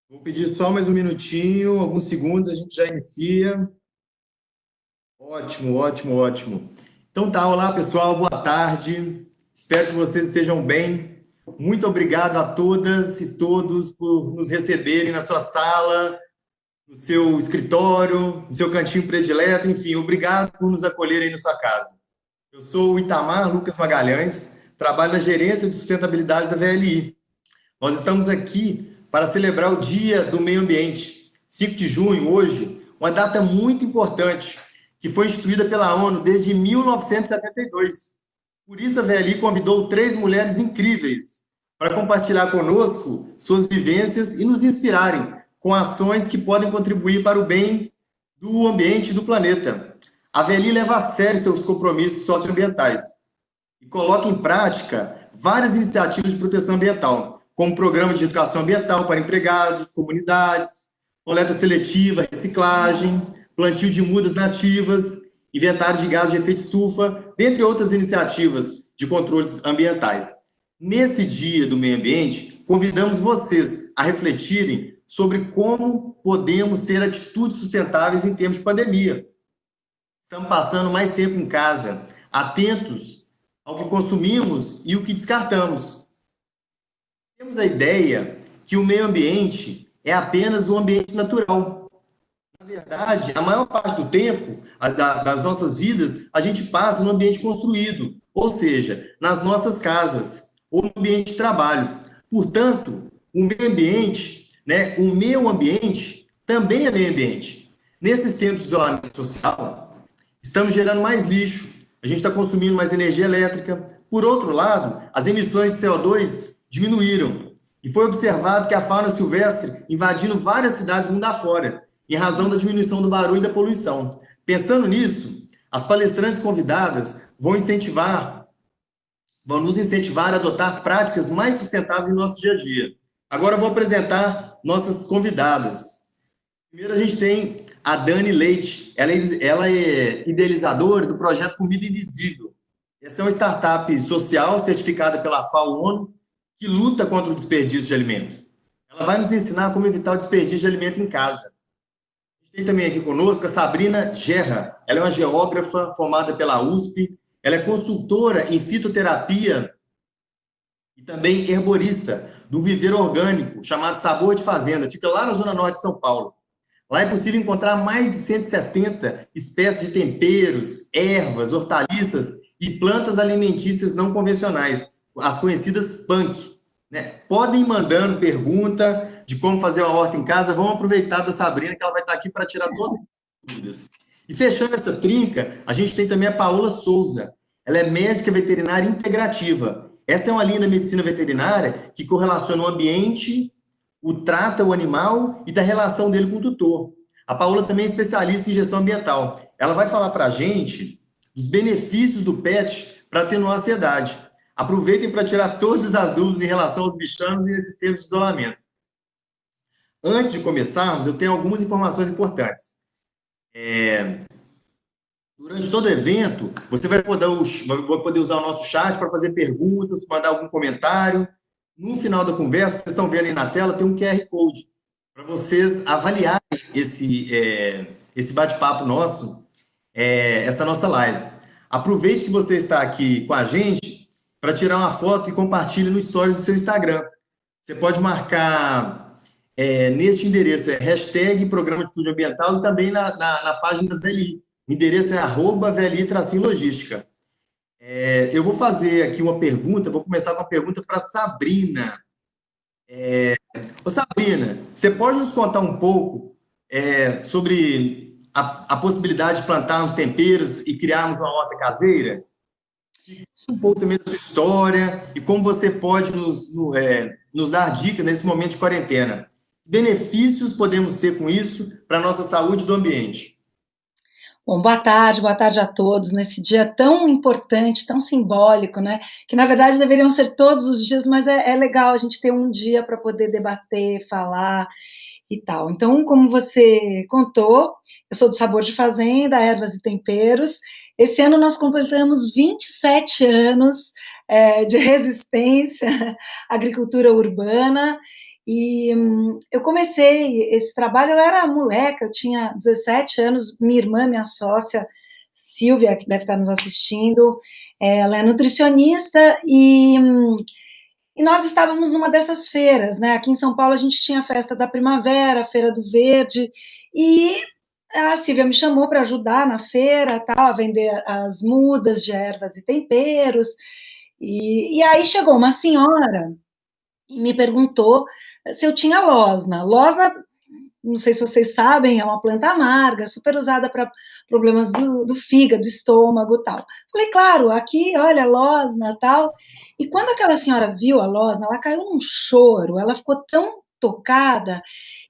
Vou pedir só mais um minutinho, alguns segundos, a gente já inicia. Ótimo, ótimo, ótimo. Então tá, olá pessoal, boa tarde. Espero que vocês estejam bem. Muito obrigado a todas e todos por nos receberem na sua sala, no seu escritório, no seu cantinho predileto, enfim, obrigado por nos acolherem na sua casa. Eu sou o Itamar Lucas Magalhães, trabalho na gerência de sustentabilidade da VLI. Nós estamos aqui para celebrar o Dia do Meio Ambiente, 5 de junho, hoje, uma data muito importante, que foi instituída pela ONU desde 1972. Por isso, a VLI convidou três mulheres incríveis para compartilhar conosco suas vivências e nos inspirarem com ações que podem contribuir para o bem do ambiente e do planeta. A VLI leva a sério seus compromissos socioambientais e coloca em prática várias iniciativas de proteção ambiental, como programa de educação ambiental para empregados, comunidades, coleta seletiva, reciclagem, plantio de mudas nativas, inventário de gases de efeito estufa, dentre outras iniciativas de controles ambientais. Nesse Dia do Meio Ambiente, convidamos vocês a refletirem sobre como podemos ter atitudes sustentáveis em tempos de pandemia. Estamos passando mais tempo em casa, atentos ao que consumimos e o que descartamos. Temos a ideia que o meio ambiente é apenas um ambiente natural. Na verdade, a maior parte do tempo das nossas vidas, a gente passa no ambiente construído, ou seja, nas nossas casas ou no ambiente de trabalho. Portanto, o meio ambiente, né, o meu ambiente também é meio ambiente. Nesses tempos de isolamento social, estamos gerando mais lixo, a gente está consumindo mais energia elétrica. Por outro lado, as emissões de CO2 diminuíram e foi observado que a fauna silvestre invadindo várias cidades mundo afora, em razão da diminuição do barulho e da poluição. Pensando nisso, as palestrantes convidadas vão nos incentivar a adotar práticas mais sustentáveis em nosso dia a dia. Agora eu vou apresentar nossas convidadas. Primeiro a gente tem a Dani Leite, ela é idealizadora do projeto Comida Invisível. Essa é uma startup social certificada pela FAO-ONU que luta contra o desperdício de alimento. Ela vai nos ensinar como evitar o desperdício de alimento em casa. A gente tem também aqui conosco a Sabrina Gerra. Ela é uma geógrafa formada pela USP. Ela é consultora em fitoterapia e também herborista do viveiro orgânico chamado Sabor de Fazenda. Fica lá na zona norte de São Paulo. Lá é possível encontrar mais de 170 espécies de temperos, ervas, hortaliças e plantas alimentícias não convencionais, as conhecidas punk. Né? Podem ir mandando pergunta de como fazer uma horta em casa. Vamos aproveitar da Sabrina, que ela vai estar aqui para tirar todas as dúvidas. E fechando essa trinca, a gente tem também a Paola Souza. Ela é médica veterinária integrativa. Essa é uma linha da medicina veterinária que correlaciona o ambiente, trata o animal e da relação dele com o tutor. A Paola também é especialista em gestão ambiental. Ela vai falar para a gente dos benefícios do pet para atenuar a ansiedade. Aproveitem para tirar todas as dúvidas em relação aos bichanos e nesses tempos de isolamento. Antes de começarmos, eu tenho algumas informações importantes. Durante todo o evento, você vai poder usar o nosso chat para fazer perguntas, mandar algum comentário. No final da conversa, vocês estão vendo aí na tela, tem um QR Code para vocês avaliarem esse bate-papo nosso, essa nossa live. Aproveite que você está aqui com a gente para tirar uma foto e compartilhe no Stories do seu Instagram. Você pode marcar neste endereço, hashtag Programa de Atitude Ambiental e também na página da VLI. O endereço é @VLI-logística. Eu vou fazer aqui uma pergunta, vou começar com uma pergunta para a Sabrina. Ô Sabrina, você pode nos contar um pouco sobre a possibilidade de plantarmos temperos e criarmos uma horta caseira? Um pouco também da sua história e como você pode nos dar dicas nesse momento de quarentena. Benefícios podemos ter com isso para a nossa saúde do ambiente? Bom, boa tarde a todos, nesse dia tão importante, tão simbólico, né? Que na verdade deveriam ser todos os dias, mas é legal a gente ter um dia para poder debater, falar e tal. Então, como você contou, eu sou do Sabor de Fazenda, Ervas e Temperos. Esse ano nós completamos 27 anos de resistência à agricultura urbana. E eu comecei esse trabalho, eu era moleca, eu tinha 17 anos, minha irmã, minha sócia, Silvia, que deve estar nos assistindo, ela é nutricionista e nós estávamos numa dessas feiras, né? Aqui em São Paulo a gente tinha a festa da primavera, a Feira do Verde, e a Silvia me chamou para ajudar na feira, tal, a vender as mudas de ervas e temperos. E aí chegou uma senhora e me perguntou se eu tinha losna. Losna, não sei se vocês sabem, é uma planta amarga, super usada para problemas do fígado, do estômago, tal. Falei, claro, aqui, olha, losna, tal. E quando aquela senhora viu a losna, ela caiu num choro, ela ficou tão tocada,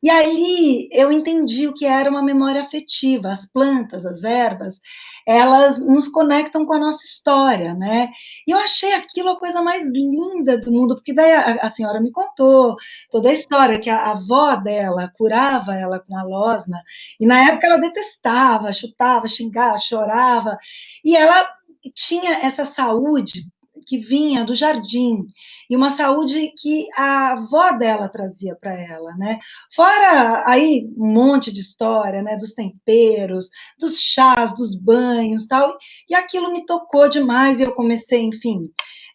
e ali eu entendi o que era uma memória afetiva. As plantas, as ervas, elas nos conectam com a nossa história, né? E eu achei aquilo a coisa mais linda do mundo, porque daí a senhora me contou toda a história, que a avó dela curava ela com a losna, e na época ela detestava, chutava, xingava, chorava, e ela tinha essa saúde que vinha do jardim, e uma saúde que a avó dela trazia para ela, né? Fora aí um monte de história, né? Dos temperos, dos chás, dos banhos, tal, e aquilo me tocou demais, e eu comecei, enfim,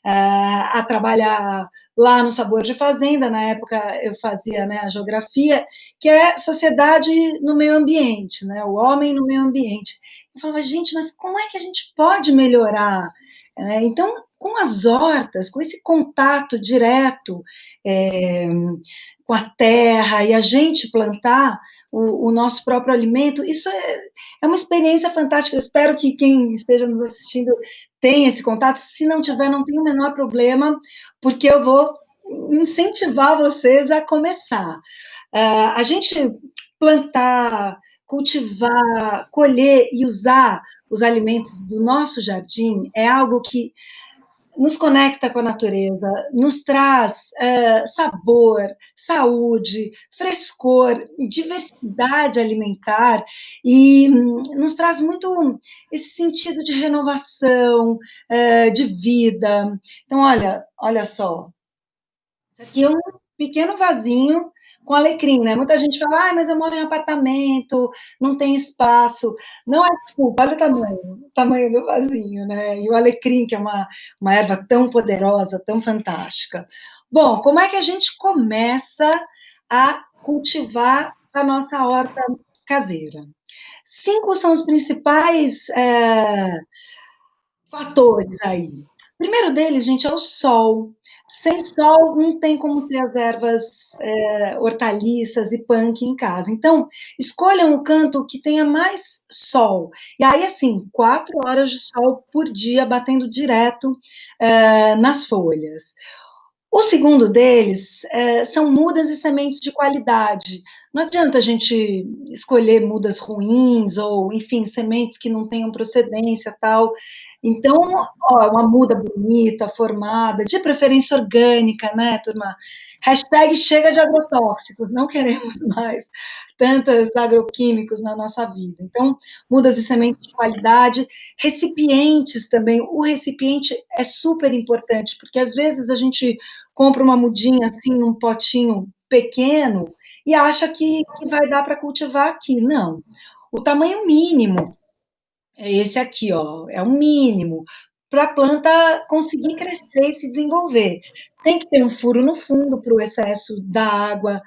a trabalhar lá no Sabor de Fazenda. Na época eu fazia, né, a geografia, que é sociedade no meio ambiente, né, o homem no meio ambiente. Eu falava, gente, mas como é que a gente pode melhorar? Então, com as hortas, com esse contato direto é, com a terra e a gente plantar o nosso próprio alimento, isso é uma experiência fantástica. Eu espero que quem esteja nos assistindo tenha esse contato. Se não tiver, não tem o menor problema, porque eu vou incentivar vocês a começar. A gente plantar, cultivar, colher e usar os alimentos do nosso jardim é algo que nos conecta com a natureza, nos traz sabor, saúde, frescor, diversidade alimentar e nos traz muito esse sentido de renovação, de vida. Então, olha só, isso aqui é um pequeno vasinho com alecrim, né? Muita gente fala, mas eu moro em apartamento, não tenho espaço. Não é desculpa, olha o tamanho do vasinho, né? E o alecrim, que é uma erva tão poderosa, tão fantástica. Bom, como é que a gente começa a cultivar a nossa horta caseira? 5 são os principais fatores aí. O primeiro deles, gente, é o sol. Sem sol, não tem como ter as ervas hortaliças e punk em casa. Então, escolham o canto que tenha mais sol. E aí, assim, 4 horas de sol por dia, batendo direto nas folhas. O segundo deles são mudas e sementes de qualidade. Não adianta a gente escolher mudas ruins ou, enfim, sementes que não tenham procedência, tal. Então, ó, uma muda bonita, formada, de preferência orgânica, né, turma? Hashtag chega de agrotóxicos, não queremos mais tantos agroquímicos na nossa vida. Então, mudas e sementes de qualidade, recipientes também. O recipiente é super importante, porque às vezes a gente compra uma mudinha assim, num potinho pequeno, e acha que vai dar para cultivar aqui. Não. O tamanho mínimo é esse aqui, ó, é o mínimo para a planta conseguir crescer e se desenvolver. Tem que ter um furo no fundo para o excesso da água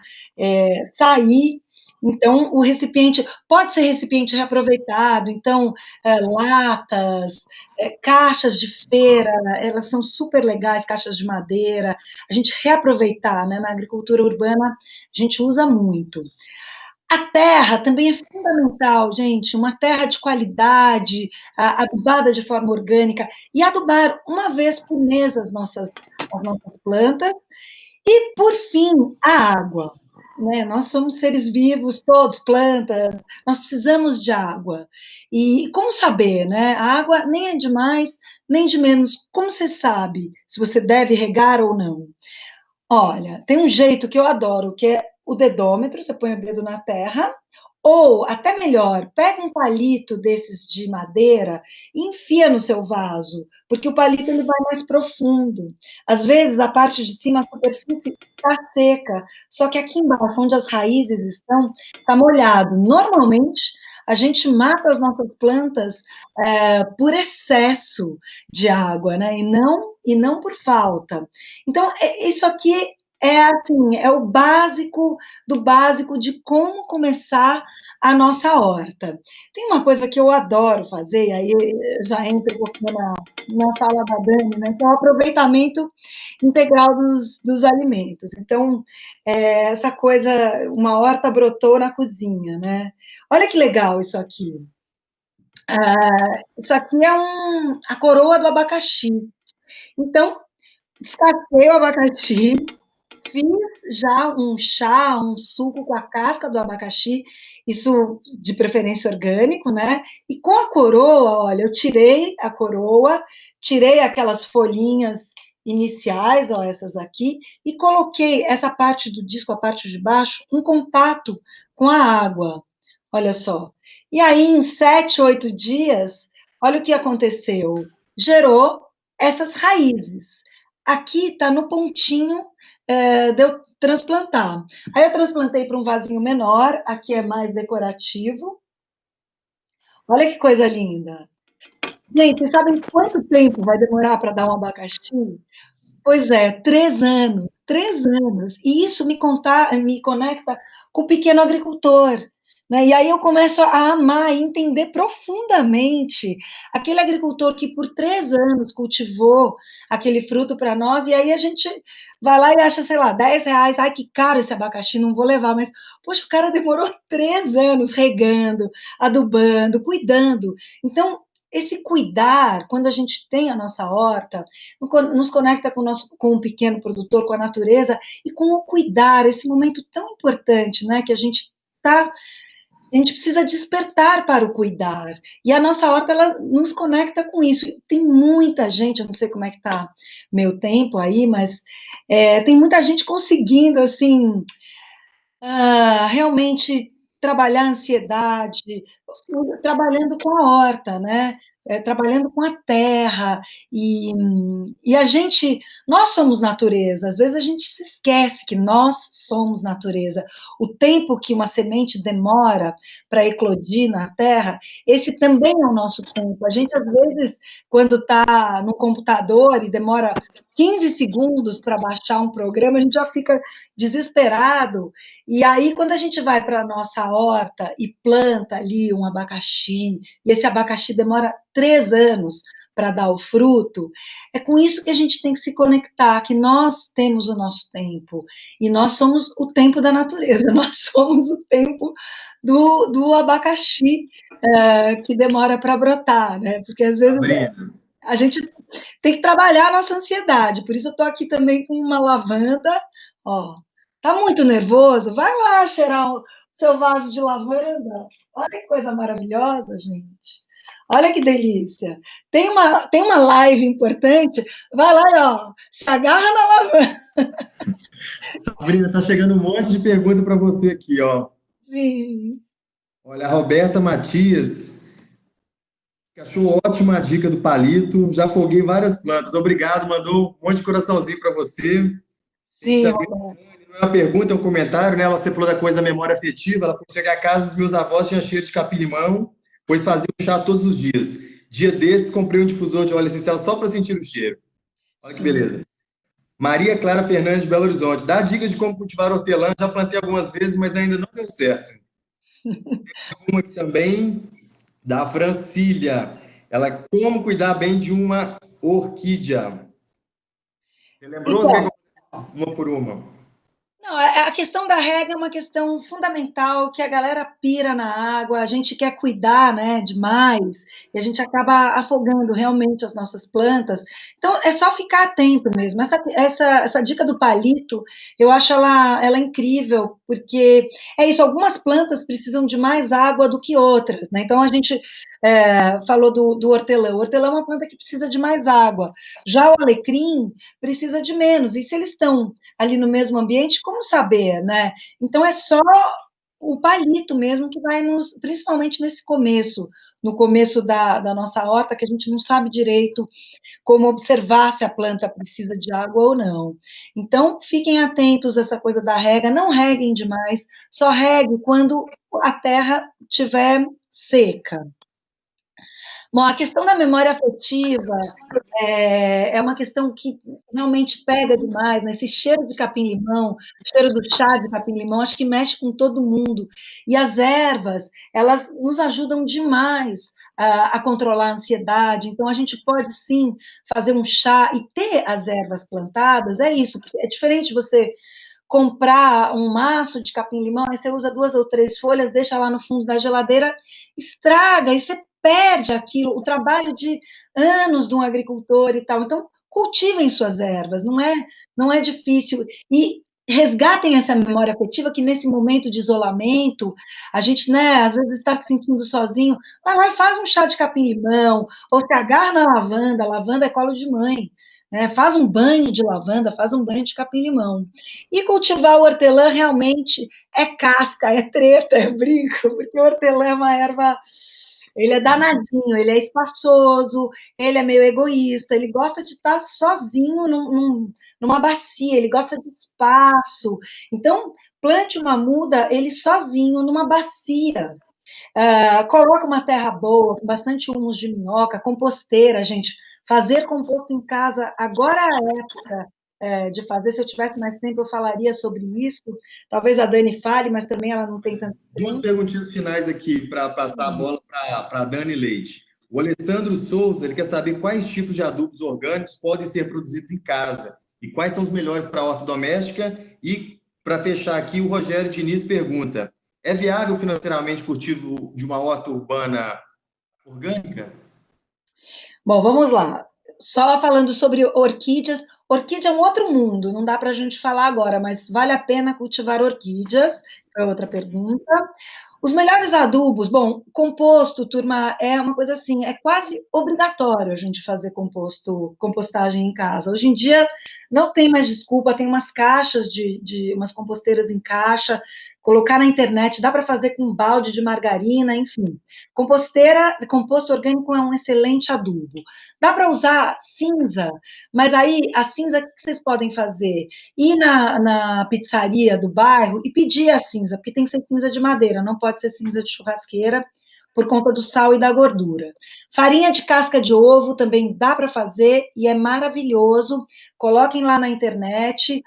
sair. Então, o recipiente pode ser recipiente reaproveitado, então, latas, caixas de feira, elas são super legais, caixas de madeira, a gente reaproveitar, né? Na agricultura urbana, a gente usa muito. A terra também é fundamental, gente, uma terra de qualidade, adubada de forma orgânica, e adubar uma vez por mês as nossas plantas. E, por fim, a água, né? Nós somos seres vivos, todos, plantas, nós precisamos de água. E como saber, né? A água nem é de mais, nem de menos. Como você sabe se você deve regar ou não? Olha, tem um jeito que eu adoro, que é o dedômetro, você põe o dedo na terra, Ou, até melhor, pega um palito desses de madeira e enfia no seu vaso, porque o palito ele vai mais profundo. Às vezes, a parte de cima, a superfície está seca, só que aqui embaixo, onde as raízes estão, está molhado. Normalmente, a gente mata as nossas plantas por excesso de água, né? E não por falta. Então, isso aqui é assim, é o básico do básico de como começar a nossa horta. Tem uma coisa que eu adoro fazer, aí já entra um pouquinho na fala da Dani, né? Que é o aproveitamento integral dos alimentos. Então, essa coisa, uma horta brotou na cozinha, né? Olha que legal isso aqui. Isso aqui é a coroa do abacaxi. Então, descasquei o abacaxi, fiz já um chá, um suco com a casca do abacaxi, isso de preferência orgânico, né? E com a coroa, olha, eu tirei a coroa, tirei aquelas folhinhas iniciais, ó, essas aqui, e coloquei essa parte do disco, a parte de baixo, em contato com a água. Olha só. E aí, em 7, 8 dias, olha o que aconteceu. Gerou essas raízes. Aqui está no pontinho de eu transplantar. Aí eu transplantei para um vasinho menor, aqui é mais decorativo. Olha que coisa linda. Gente, vocês sabem quanto tempo vai demorar para dar um abacaxi? Pois é, 3 anos, 3 anos. E isso me conecta com o pequeno agricultor. Né? E aí eu começo a amar e entender profundamente aquele agricultor que por 3 anos cultivou aquele fruto para nós, e aí a gente vai lá e acha, sei lá, R$ 10, ai que caro esse abacaxi, não vou levar, mas, poxa, o cara demorou 3 anos regando, adubando, cuidando. Então, esse cuidar, quando a gente tem a nossa horta, nos conecta com o pequeno produtor, com a natureza e com o cuidar, esse momento tão importante, né, que a gente precisa despertar para o cuidar. E a nossa horta, ela nos conecta com isso. Tem muita gente, eu não sei como é que está meu tempo aí, mas tem muita gente conseguindo, assim, realmente trabalhar a ansiedade, trabalhando com a horta, né? Trabalhando com a terra, e nós somos natureza, às vezes a gente se esquece que nós somos natureza. O tempo que uma semente demora para eclodir na terra, esse também é o nosso tempo. A gente, às vezes, quando está no computador e demora 15 segundos para baixar um programa, a gente já fica desesperado. E aí, quando a gente vai para a nossa horta e planta ali um abacaxi, e esse abacaxi demora 3 anos para dar o fruto, é com isso que a gente tem que se conectar, que nós temos o nosso tempo, e nós somos o tempo da natureza, nós somos o tempo do abacaxi, que demora para brotar, né? Porque às vezes Sabrina, a gente tem que trabalhar a nossa ansiedade, por isso eu estou aqui também com uma lavanda, ó. Tá muito nervoso? Vai lá cheirar o seu vaso de lavanda. Olha que coisa maravilhosa, gente. Olha que delícia. Tem uma live importante, vai lá e ó, se agarra na lavanda. Sabrina, tá chegando um monte de pergunta para você aqui, ó. Sim. Olha, a Roberta Matias, que achou ótima a dica do palito. Já afoguei várias plantas. Obrigado, mandou um monte de coraçãozinho para você. Tem Sim, também, não é uma pergunta, é um comentário, né? Você falou da coisa da memória afetiva. Ela foi chegar à casa dos meus avós, tinha cheiro de capim-limão, pois fazia um chá todos os dias. Dia desses, comprei um difusor de óleo essencial só para sentir o cheiro. Olha que sim. beleza. Maria Clara Fernandes de Belo Horizonte. Dá dicas de como cultivar hortelã. Já plantei algumas vezes, mas ainda não deu certo. Uma aqui também, da Francília. Ela, como cuidar bem de uma orquídea? Você lembrou? Você quer que Então, eu uma por uma? não, a questão da rega é uma questão fundamental, que a galera pira na água, a gente quer cuidar, né, demais, e a gente acaba afogando realmente as nossas plantas. Então, é só ficar atento mesmo. Essa dica do palito, eu acho ela incrível, porque é isso, algumas plantas precisam de mais água do que outras, né? Então, a gente falou do hortelã. O hortelã é uma planta que precisa de mais água. Já o alecrim precisa de menos. E se eles estão ali no mesmo ambiente, como saber, né? Então é só o palito mesmo, que vai nos, principalmente nesse começo, no começo da nossa horta, que a gente não sabe direito como observar se a planta precisa de água ou não. Então, fiquem atentos a essa coisa da rega, não reguem demais, só regue quando a terra estiver seca. Bom, a questão da memória afetiva é uma questão que realmente pega demais, né? Esse cheiro de capim-limão, cheiro do chá de capim-limão, acho que mexe com todo mundo. E as ervas, elas nos ajudam demais a controlar a ansiedade. Então, a gente pode, sim, fazer um chá e ter as ervas plantadas, é isso. É diferente você comprar um maço de capim-limão, aí você usa 2 ou 3 folhas, deixa lá no fundo da geladeira, estraga, e você perde aquilo, o trabalho de anos de um agricultor e tal. Então, cultivem suas ervas, não é difícil. E resgatem essa memória afetiva que nesse momento de isolamento, a gente, né, às vezes está se sentindo sozinho, vai lá e faz um chá de capim-limão, ou se agarra na lavanda, lavanda é colo de mãe, né, faz um banho de lavanda, faz um banho de capim-limão. E cultivar o hortelã realmente é casca, é treta, é brinco, porque o hortelã é uma erva, ele é danadinho, ele é espaçoso, ele é meio egoísta, ele gosta de estar sozinho numa bacia, ele gosta de espaço. Então, plante uma muda ele sozinho numa bacia. Coloca uma terra boa, com bastante humus de minhoca, composteira, gente. Fazer composto em casa, agora é a época de fazer. Se eu tivesse mais tempo, eu falaria sobre isso. Talvez a Dani fale, mas também ela não tem tanto Duas tempo. perguntinhas finais aqui para passar a bola para a Dani Leite. O Alessandro Souza, ele quer saber quais tipos de adubos orgânicos podem ser produzidos em casa e quais são os melhores para a horta doméstica. E, para fechar aqui, o Rogério Diniz pergunta: é viável financeiramente o cultivo de uma horta urbana orgânica? Bom, vamos lá. Só falando sobre orquídeas. Orquídea é um outro mundo, não dá para a gente falar agora, mas vale a pena cultivar orquídeas? Foi outra pergunta. Os melhores adubos, bom, composto, turma, é uma coisa assim, é quase obrigatório a gente fazer compostagem em casa. Hoje em dia não tem mais desculpa, tem umas caixas de umas composteiras em caixa, colocar na internet, dá para fazer com um balde de margarina, enfim. Composto orgânico é um excelente adubo. Dá para usar cinza, mas aí a cinza, o que vocês podem fazer? Ir na pizzaria do bairro e pedir a cinza, porque tem que ser cinza de madeira, não pode ser cinza de churrasqueira, por conta do sal e da gordura. Farinha de casca de ovo também dá para fazer e é maravilhoso. Coloquem lá na internet,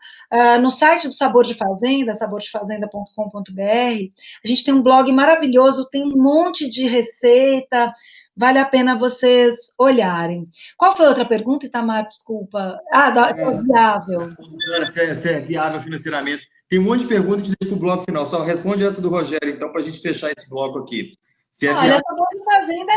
no site do Sabor de Fazenda, sabordefazenda.com.br. A gente tem um blog maravilhoso, tem um monte de receita, vale a pena vocês olharem. Qual foi a outra pergunta, Itamar? Desculpa. Se é viável. Se é viável financeiramente. Tem um monte de perguntas que deixa para o bloco final. Só responde essa do Rogério, então, para a gente fechar esse bloco aqui. Se é Olha, viável. a Sabor de Fazenda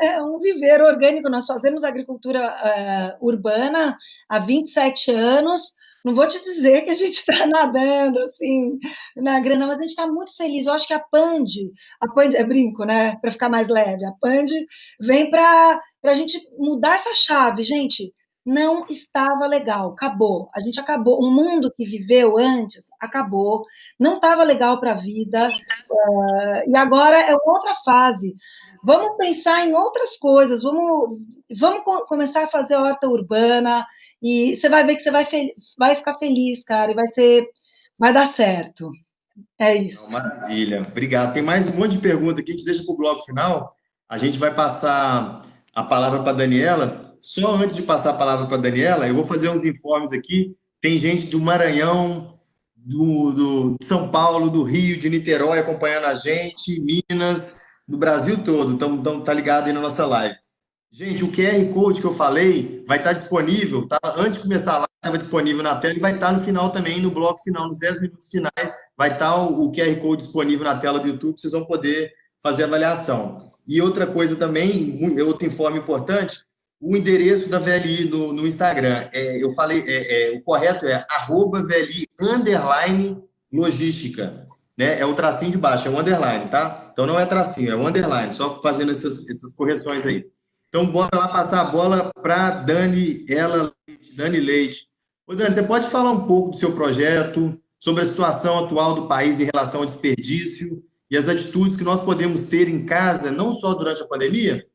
é um viver orgânico. Nós fazemos agricultura urbana há 27 anos. Não vou te dizer que a gente está nadando assim na grana, mas a gente está muito feliz. Eu acho que a Pand é brinco, né? Para ficar mais leve. A Pand vem para a gente mudar essa chave, gente. Não estava legal, acabou. A gente acabou. O mundo que viveu antes acabou. Não estava legal para a vida. E agora é outra fase. Vamos pensar em outras coisas, vamos começar a fazer horta urbana, e você vai ver que você vai ficar feliz, cara, e vai dar certo. É Não, isso. maravilha, obrigado. Tem mais um monte de pergunta aqui, a gente deixa para o bloco final. A gente vai passar a palavra para a Daniela. Só antes de passar a palavra para a Daniela, eu vou fazer uns informes aqui. Tem gente do Maranhão, de São Paulo, do Rio, de Niterói acompanhando a gente, Minas, do Brasil todo. Então, tá ligado aí na nossa live. Gente, o QR Code que eu falei vai estar disponível, tá? Antes de começar a live, estava disponível na tela e vai estar no final também, no bloco final, nos 10 minutos finais, vai estar o QR Code disponível na tela do YouTube, vocês vão poder fazer a avaliação. E outra coisa também, outro informe importante, o endereço da VLI no Instagram. Eu falei, o correto é @VLI _ logística, né? É o tracinho de baixo, é o underline, tá? Então não é tracinho, é o underline, só fazendo essas correções aí. Então, bora lá passar a bola para Dani Leite. Ô, Dani, você pode falar um pouco do seu projeto, sobre a situação atual do país em relação ao desperdício e as atitudes que nós podemos ter em casa, não só durante a pandemia?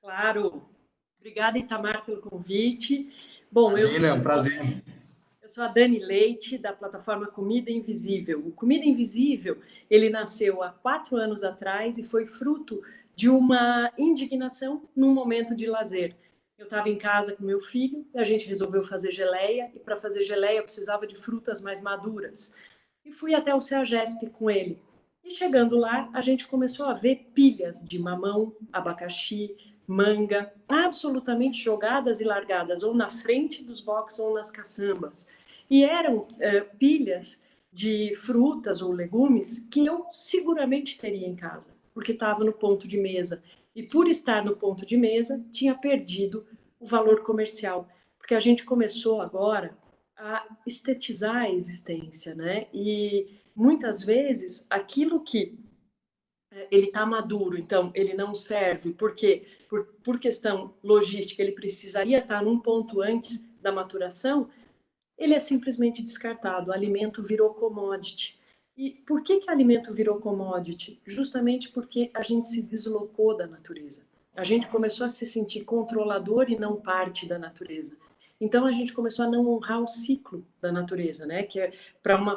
Claro. Obrigada, Itamar, pelo convite. Bom, Imagina, é um prazer. eu sou a Dani Leite, da plataforma Comida Invisível. O Comida Invisível, ele nasceu há 4 anos atrás e foi fruto de uma indignação num momento de lazer. Eu estava em casa com meu filho, a gente resolveu fazer geleia, e para fazer geleia eu precisava de frutas mais maduras. E fui até o CEAGESP com ele. E chegando lá, a gente começou a ver pilhas de mamão, abacaxi, manga, absolutamente jogadas e largadas, ou na frente dos boxes ou nas caçambas. E eram pilhas de frutas ou legumes que eu seguramente teria em casa, porque estava no ponto de mesa. E por estar no ponto de mesa, tinha perdido o valor comercial. Porque a gente começou agora a estetizar a existência, né? E muitas vezes aquilo que ele está maduro, então ele não serve, porque por questão logística ele precisaria estar num ponto antes da maturação, ele é simplesmente descartado. O alimento virou commodity. E por que o alimento virou commodity? Justamente porque a gente se deslocou da natureza. A gente começou a se sentir controlador e não parte da natureza. Então a gente começou a não honrar o ciclo da natureza, né? Que é para uma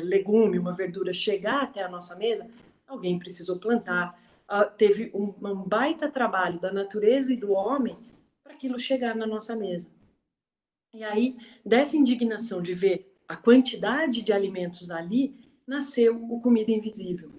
legume, uma verdura chegar até a nossa mesa, alguém precisou plantar. Teve um baita trabalho da natureza e do homem para aquilo chegar na nossa mesa. E aí, dessa indignação de ver a quantidade de alimentos ali, nasceu o Comida Invisível.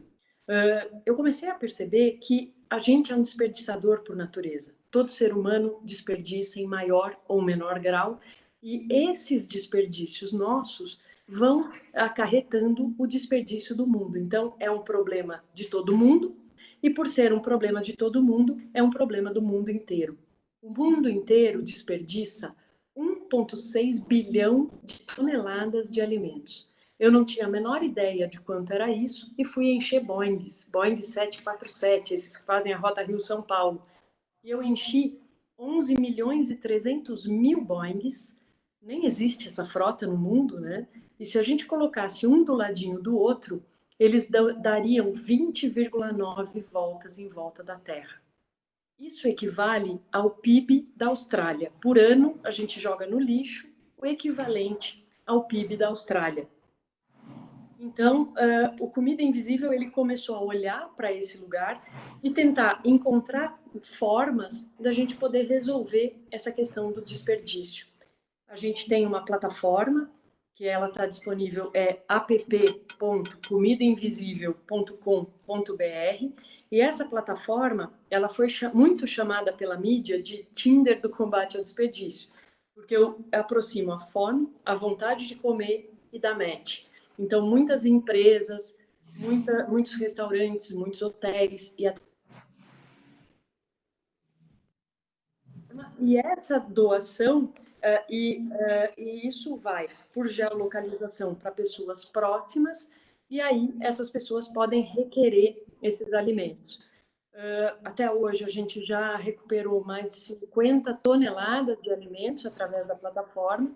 Eu comecei a perceber que a gente é um desperdiçador por natureza. Todo ser humano desperdiça em maior ou menor grau, e esses desperdícios nossos vão acarretando o desperdício do mundo. Então, é um problema de todo mundo, e por ser um problema de todo mundo, é um problema do mundo inteiro. O mundo inteiro desperdiça 1,6 bilhão de toneladas de alimentos. Eu não tinha a menor ideia de quanto era isso e fui encher Boeings, Boeing 747, esses que fazem a rota Rio-São Paulo. E eu enchi 11 milhões e 300 mil Boeings, nem existe essa frota no mundo, né? E se a gente colocasse um do ladinho do outro, eles dariam 20,9 voltas em volta da Terra. Isso equivale ao PIB da Austrália. Por ano, a gente joga no lixo o equivalente ao PIB da Austrália. Então, o Comida Invisível ele começou a olhar para esse lugar e tentar encontrar formas da gente poder resolver essa questão do desperdício. A gente tem uma plataforma que ela está disponível, é app.comidainvisível.com.br, e essa plataforma ela foi muito chamada pela mídia de Tinder do combate ao desperdício, porque eu aproximo a fome, a vontade de comer e da match. Então, muitas empresas, muitos restaurantes, muitos hotéis e essa doação e isso vai por geolocalização para pessoas próximas e aí essas pessoas podem requerer esses alimentos. Até hoje a gente já recuperou mais de 50 toneladas de alimentos através da plataforma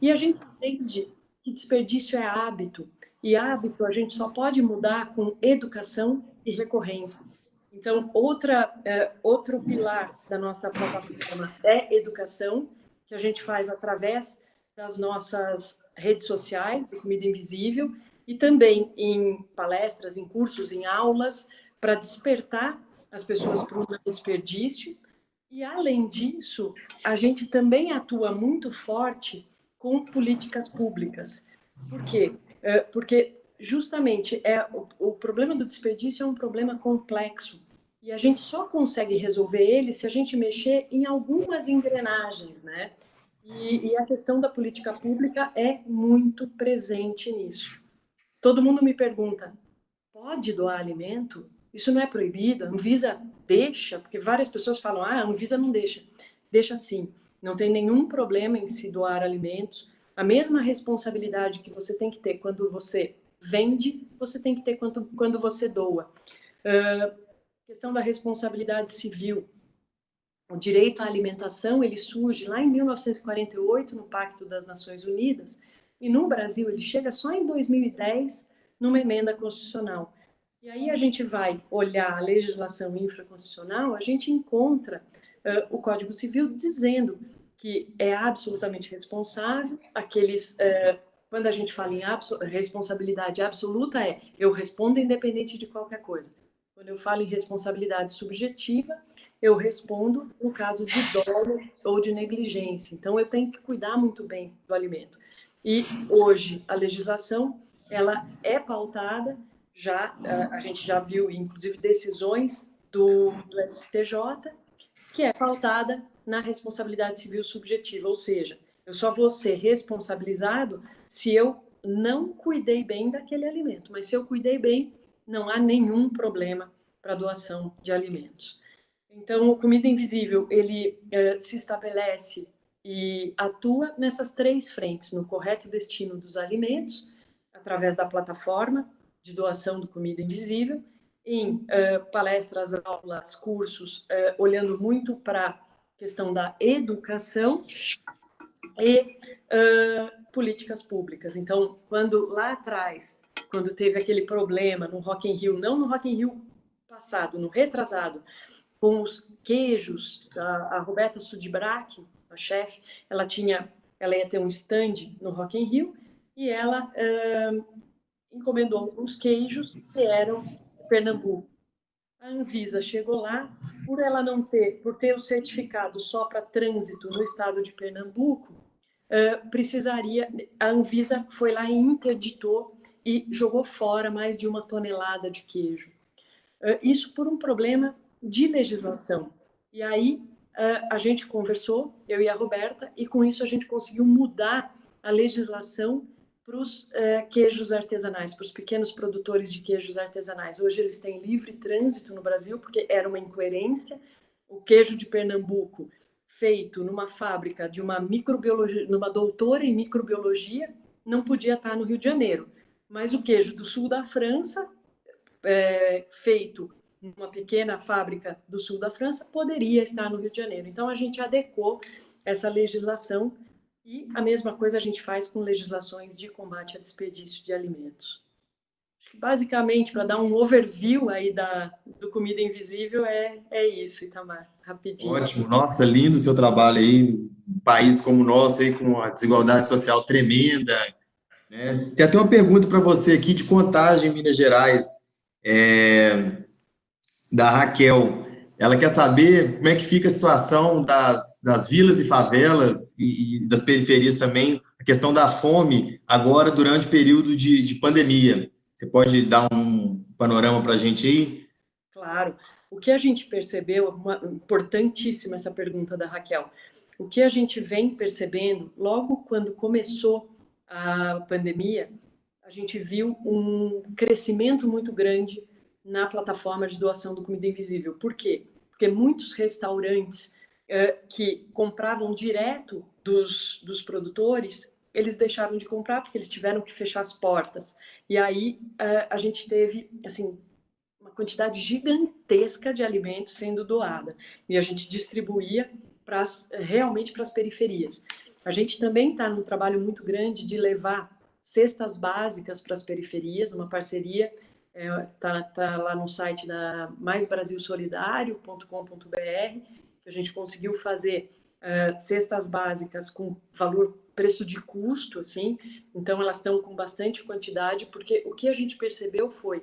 e a gente entende que desperdício é hábito e hábito a gente só pode mudar com educação e recorrência. Então, outro pilar da nossa plataforma é educação, que a gente faz através das nossas redes sociais, do Comida Invisível, e também em palestras, em cursos, em aulas, para despertar as pessoas para o desperdício. E, além disso, a gente também atua muito forte com políticas públicas. Por quê? Porque justamente o problema do desperdício é um problema complexo e a gente só consegue resolver ele se a gente mexer em algumas engrenagens, né? E a questão da política pública é muito presente nisso. Todo mundo me pergunta, pode doar alimento? Isso não é proibido? A Anvisa deixa? Porque várias pessoas falam, a Anvisa não deixa. Deixa sim. Não tem nenhum problema em se doar alimentos. A mesma responsabilidade que você tem que ter quando você vende, você tem que ter quando você doa. Questão da responsabilidade civil. O direito à alimentação, ele surge lá em 1948, no Pacto das Nações Unidas, E no Brasil ele chega só em 2010 numa emenda constitucional. E aí a gente vai olhar a legislação infraconstitucional, a gente encontra o Código Civil dizendo que é absolutamente responsável aqueles... quando a gente fala em responsabilidade absoluta, eu respondo independente de qualquer coisa. Quando eu falo em responsabilidade subjetiva, eu respondo no caso de dolo ou de negligência. Então, eu tenho que cuidar muito bem do alimento. E hoje, a legislação, ela é pautada, a gente já viu, inclusive, decisões do STJ, que é pautada na responsabilidade civil subjetiva, ou seja, eu só vou ser responsabilizado se eu não cuidei bem daquele alimento, mas se eu cuidei bem, não há nenhum problema para doação de alimentos. Então, o Comida Invisível, ele se estabelece e atua nessas 3 frentes, no correto destino dos alimentos, através da plataforma de doação do Comida Invisível, em palestras, aulas, cursos, olhando muito para a questão da educação e políticas públicas. Então, quando lá atrás, quando teve aquele problema no Rock in Rio, não no Rock in Rio passado, no retrasado, com os queijos, a Roberta Sudbrack, a chefe, ela ia ter um stand no Rock in Rio e ela encomendou alguns queijos que eram de Pernambuco. A Anvisa chegou lá, por ter o certificado só para trânsito no estado de Pernambuco, a Anvisa foi lá e interditou e jogou fora mais de 1 tonelada de queijo. Isso por um problema de legislação. E aí a gente conversou, eu e a Roberta, e com isso a gente conseguiu mudar a legislação para os queijos artesanais, para os pequenos produtores de queijos artesanais. Hoje eles têm livre trânsito no Brasil, porque era uma incoerência. O queijo de Pernambuco, feito numa fábrica de uma microbiologia, numa doutora em microbiologia, não podia estar no Rio de Janeiro. Mas o queijo do sul da França, feito numa pequena fábrica do sul da França, poderia estar no Rio de Janeiro. Então, a gente adequou essa legislação e a mesma coisa a gente faz com legislações de combate a desperdício de alimentos. Acho que, basicamente, para dar um overview aí do Comida Invisível, é isso, Itamar, rapidinho. Ótimo, nossa, lindo o seu trabalho aí, um país como o nosso, aí, com a desigualdade social tremenda, né? Tem até uma pergunta para você aqui de Contagem, Minas Gerais, da Raquel. Ela quer saber como é que fica a situação das vilas e favelas e das periferias também, a questão da fome agora durante o período de pandemia. Você pode dar um panorama para a gente aí? Claro. O que a gente percebeu, importantíssima essa pergunta da Raquel, o que a gente vem percebendo, logo quando começou a pandemia, a gente viu um crescimento muito grande na plataforma de doação do Comida Invisível. Por quê? Porque muitos restaurantes que compravam direto dos produtores, eles deixaram de comprar porque eles tiveram que fechar as portas. E aí a gente teve, assim, uma quantidade gigantesca de alimentos sendo doada. E a gente distribuía realmente para as periferias. A gente também está num trabalho muito grande de levar cestas básicas para as periferias, uma parceria, tá lá no site da maisbrasilsolidario.com.br, que a gente conseguiu fazer cestas básicas com preço de custo, assim, então elas estão com bastante quantidade, porque o que a gente percebeu foi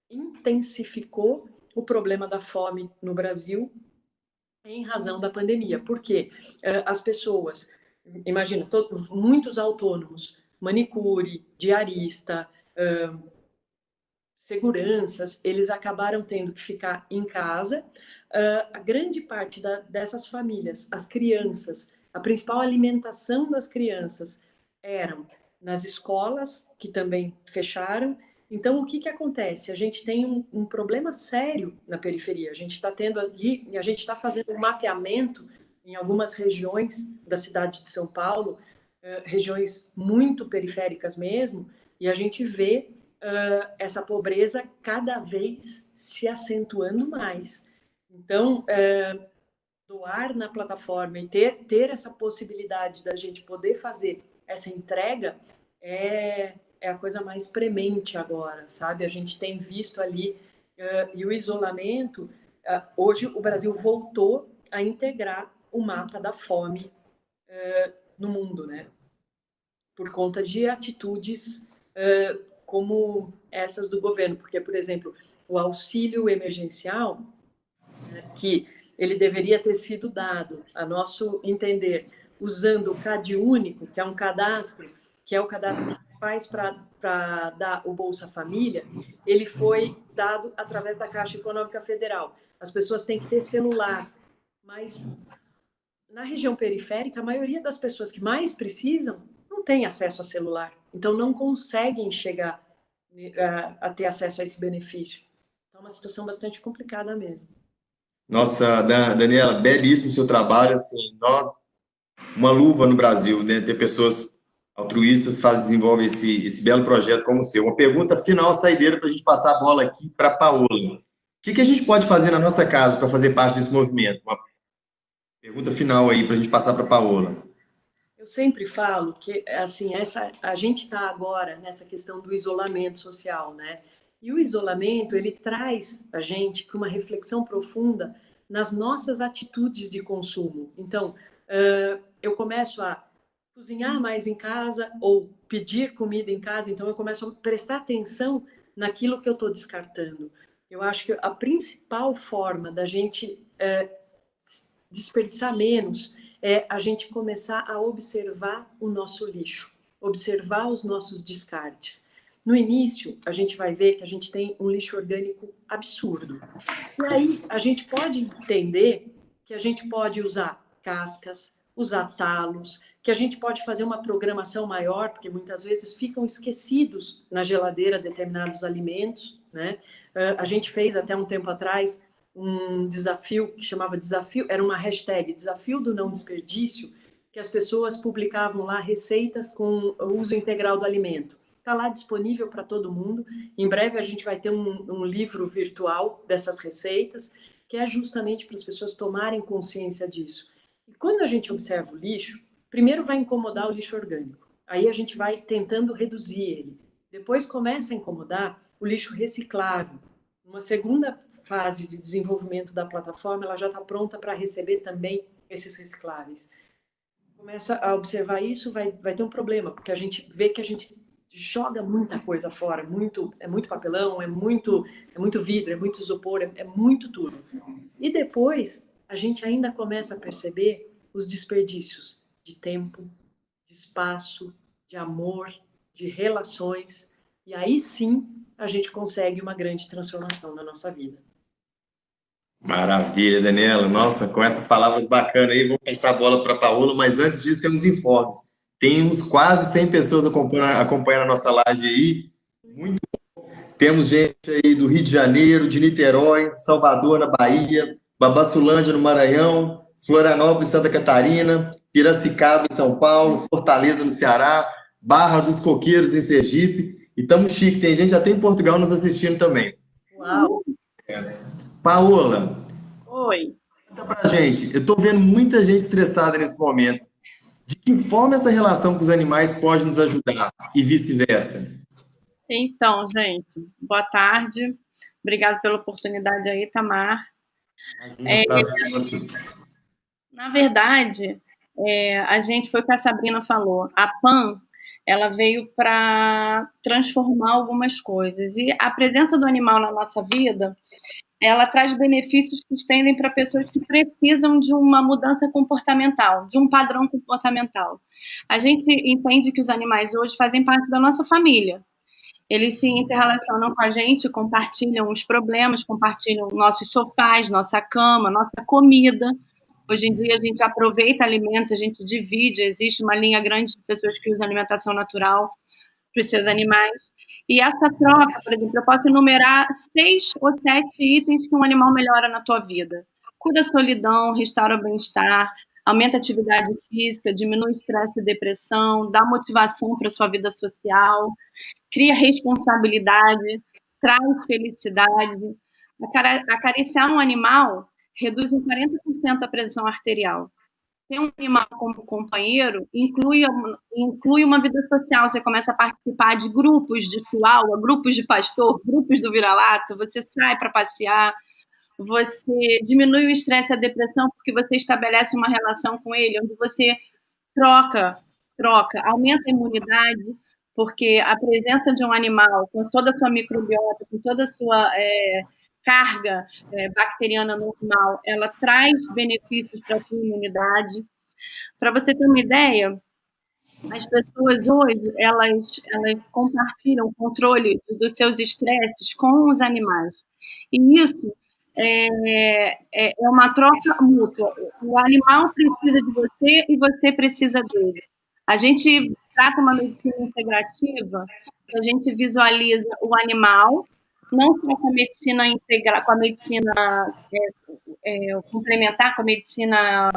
intensificou o problema da fome no Brasil em razão da pandemia. Por quê? As pessoas, imagina, muitos autônomos, manicure, diarista, seguranças, eles acabaram tendo que ficar em casa. A grande parte dessas famílias, as crianças, a principal alimentação das crianças eram nas escolas, que também fecharam. Então, o que acontece? A gente tem um problema sério na periferia. A gente está tendo ali, e a gente está fazendo um mapeamento em algumas regiões da cidade de São Paulo, regiões muito periféricas mesmo, e a gente vê essa pobreza cada vez se acentuando mais. Então, doar na plataforma e ter essa possibilidade da gente poder fazer essa entrega é a coisa mais premente agora, sabe? A gente tem visto ali, e o isolamento, hoje o Brasil voltou a integrar o mapa da fome no mundo, né? Por conta de atitudes como essas do governo, porque, por exemplo, o auxílio emergencial, que ele deveria ter sido dado, a nosso entender, usando o CAD único, que é um cadastro, que é o cadastro que faz para dar o Bolsa Família, ele foi dado através da Caixa Econômica Federal. As pessoas têm que ter celular, mas na região periférica, a maioria das pessoas que mais precisam não tem acesso a celular, então não conseguem chegar a ter acesso a esse benefício. Então, é uma situação bastante complicada mesmo. Nossa, Daniela, belíssimo o seu trabalho, assim, uma luva no Brasil, né? Ter pessoas altruístas que desenvolvem esse belo projeto como o seu. Uma pergunta final, saideira, para a gente passar a bola aqui para a Paola. O que a gente pode fazer na nossa casa para fazer parte desse movimento? Uma pergunta final aí para a gente passar para a Paola. Eu sempre falo que, assim, a gente está agora nessa questão do isolamento social, né? E o isolamento, ele traz a gente para uma reflexão profunda nas nossas atitudes de consumo. Então, eu começo a cozinhar mais em casa ou pedir comida em casa, então eu começo a prestar atenção naquilo que eu estou descartando. Eu acho que a principal forma da gente desperdiçar menos é a gente começar a observar o nosso lixo, observar os nossos descartes. No início, a gente vai ver que a gente tem um lixo orgânico absurdo. E aí, a gente pode entender que a gente pode usar cascas, usar talos, que a gente pode fazer uma programação maior, porque muitas vezes ficam esquecidos na geladeira determinados alimentos, né? A gente fez até um tempo atrás um desafio que chamava desafio, era uma hashtag, desafio do não desperdício, que as pessoas publicavam lá receitas com o uso integral do alimento. Está lá disponível para todo mundo. Em breve a gente vai ter um livro virtual dessas receitas, que é justamente para as pessoas tomarem consciência disso. E quando a gente observa o lixo, primeiro vai incomodar o lixo orgânico. Aí a gente vai tentando reduzir ele. Depois começa a incomodar o lixo reciclável. Uma segunda fase de desenvolvimento da plataforma, ela já está pronta para receber também esses recicláveis. Começa a observar isso, vai ter um problema, porque a gente vê que a gente joga muita coisa fora, é muito papelão, é muito vidro, é muito isopor, é muito tudo. E depois, a gente ainda começa a perceber os desperdícios de tempo, de espaço, de amor, de relações, e aí sim a gente consegue uma grande transformação na nossa vida. Maravilha, Daniela. Nossa, com essas palavras bacanas aí, vou passar a bola para a Paola, mas antes disso, temos informes. Temos quase 100 pessoas acompanhando a nossa live aí. Muito bom. Temos gente aí do Rio de Janeiro, de Niterói, Salvador, na Bahia, Babassulândia, no Maranhão, Florianópolis, Santa Catarina, Piracicaba, em São Paulo, Fortaleza, no Ceará, Barra dos Coqueiros, em Sergipe. E estamos chique, tem gente até em Portugal nos assistindo também. Uau! Paola, Oi. conta pra gente. Eu tô vendo muita gente estressada nesse momento. De que forma essa relação com os animais pode nos ajudar e vice-versa? Então, gente, boa tarde. Obrigada pela oportunidade aí, Tamar. Imagina, prazer em você. Na verdade, a gente foi o que a Sabrina falou. A PAN, ela veio para transformar algumas coisas. E a presença do animal na nossa vida, ela traz benefícios que estendem para pessoas que precisam de uma mudança comportamental, de um padrão comportamental. A gente entende que os animais hoje fazem parte da nossa família. Eles se interrelacionam com a gente, compartilham os problemas, compartilham nossos sofás, nossa cama, nossa comida. Hoje em dia a gente aproveita alimentos, a gente divide, existe uma linha grande de pessoas que usam alimentação natural para os seus animais. E essa troca, por exemplo, eu posso enumerar 6 ou 7 itens que um animal melhora na tua vida. Cura a solidão, restaura o bem-estar, aumenta a atividade física, diminui o estresse e depressão, dá motivação para a sua vida social, cria responsabilidade, traz felicidade. Acariciar um animal reduz em 40% a pressão arterial. ter um animal como companheiro inclui uma vida social. Você começa a participar de grupos de chihuahua, grupos de pastor, grupos do vira-lata, você sai para passear, você diminui o estresse e a depressão porque você estabelece uma relação com ele, onde você troca, aumenta a imunidade, porque a presença de um animal com toda a sua microbiota, com toda a sua carga bacteriana normal, ela traz benefícios para a sua imunidade. Para você ter uma ideia, as pessoas hoje, elas compartilham o controle dos seus estresses com os animais. E isso é uma troca mútua. O animal precisa de você e você precisa dele. A gente trata uma medicina integrativa, a gente visualiza o animal, não só com a medicina integral, com a medicina complementar, com a medicina...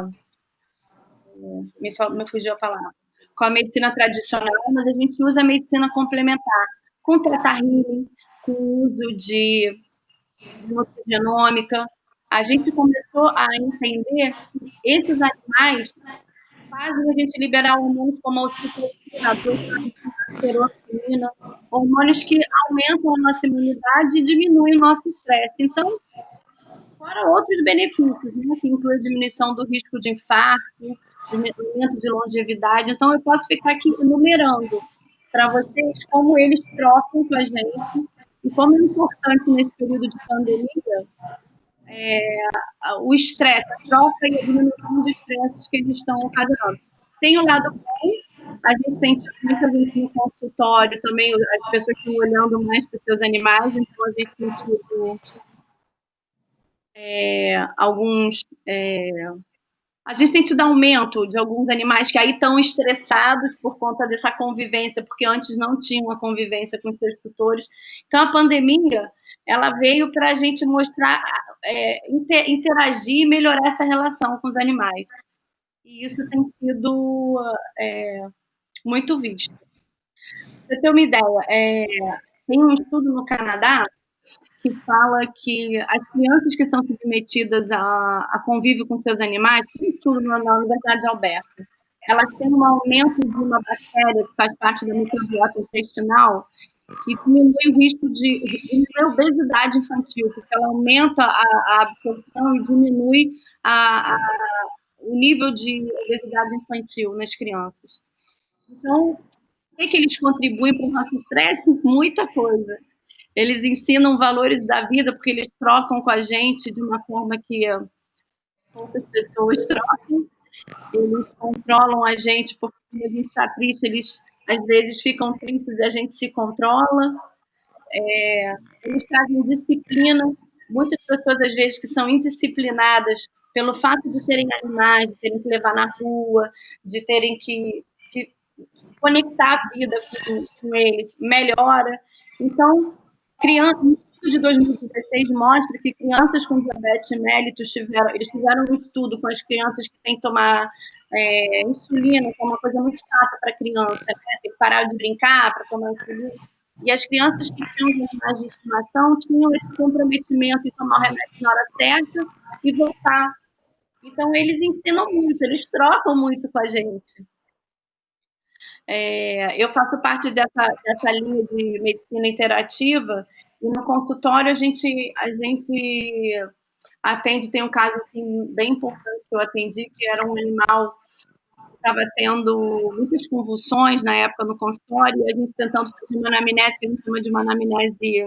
me fugiu a palavra. Com a medicina tradicional, mas a gente usa a medicina complementar, com Theta Healing, com o uso de nutrigenômica. A gente começou a entender que esses animais fazem a gente liberar hormônios como a ocitocina, a serotonina, hormônios que aumentam a nossa imunidade e diminuem o nosso estresse. Então, fora outros benefícios, né, que inclui a diminuição do risco de infarto, aumento de longevidade. Então, eu posso ficar aqui enumerando para vocês como eles trocam com a gente e como é importante nesse período de pandemia o estresse, a troca e a diminuição de estresses que eles estão ocasionando. Tem o lado bom, a gente tem muita gente no consultório também, as pessoas estão olhando mais para os seus animais, então a gente tem tido alguns... a gente tem tido aumento de alguns animais que aí estão estressados por conta dessa convivência, porque antes não tinham uma convivência com os seus tutores. Então, a pandemia, ela veio para a gente mostrar, interagir e melhorar essa relação com os animais. E isso tem sido muito visto. Pra você ter uma ideia, tem um estudo no Canadá que fala que as crianças que são submetidas a convívio com seus animais, tem estudo na Universidade de Alberta, elas têm um aumento de uma bactéria que faz parte da microbiota intestinal, que diminui o risco de obesidade infantil, porque ela aumenta a absorção e diminui o nível de obesidade infantil nas crianças. Então, o que eles contribuem para o nosso estresse? Muita coisa. Eles ensinam valores da vida, porque eles trocam com a gente de uma forma que poucas pessoas trocam. Eles controlam a gente, porque quando a gente está triste, eles às vezes ficam tristes e a gente se controla. Eles trazem disciplina. Muitas pessoas, às vezes, que são indisciplinadas pelo fato de terem animais, de terem que levar na rua, de terem que conectar a vida com eles, melhora. Então, um estudo de 2016 mostra que crianças com diabetes mellitus eles fizeram um estudo com as crianças que têm que tomar insulina, que é uma coisa muito chata para a criança, né? Tem que parar de brincar para tomar insulina. E as crianças que tinham animais de estimação tinham esse comprometimento de tomar o remédio na hora certa e voltar. Então, eles ensinam muito, eles trocam muito com a gente. Eu faço parte dessa linha de medicina interativa e no consultório a gente atende, tem um caso assim, bem importante que eu atendi, que era um animal que estava tendo muitas convulsões na época no consultório, e a gente tentando fazer uma anamnese, que a gente chama de uma anamnese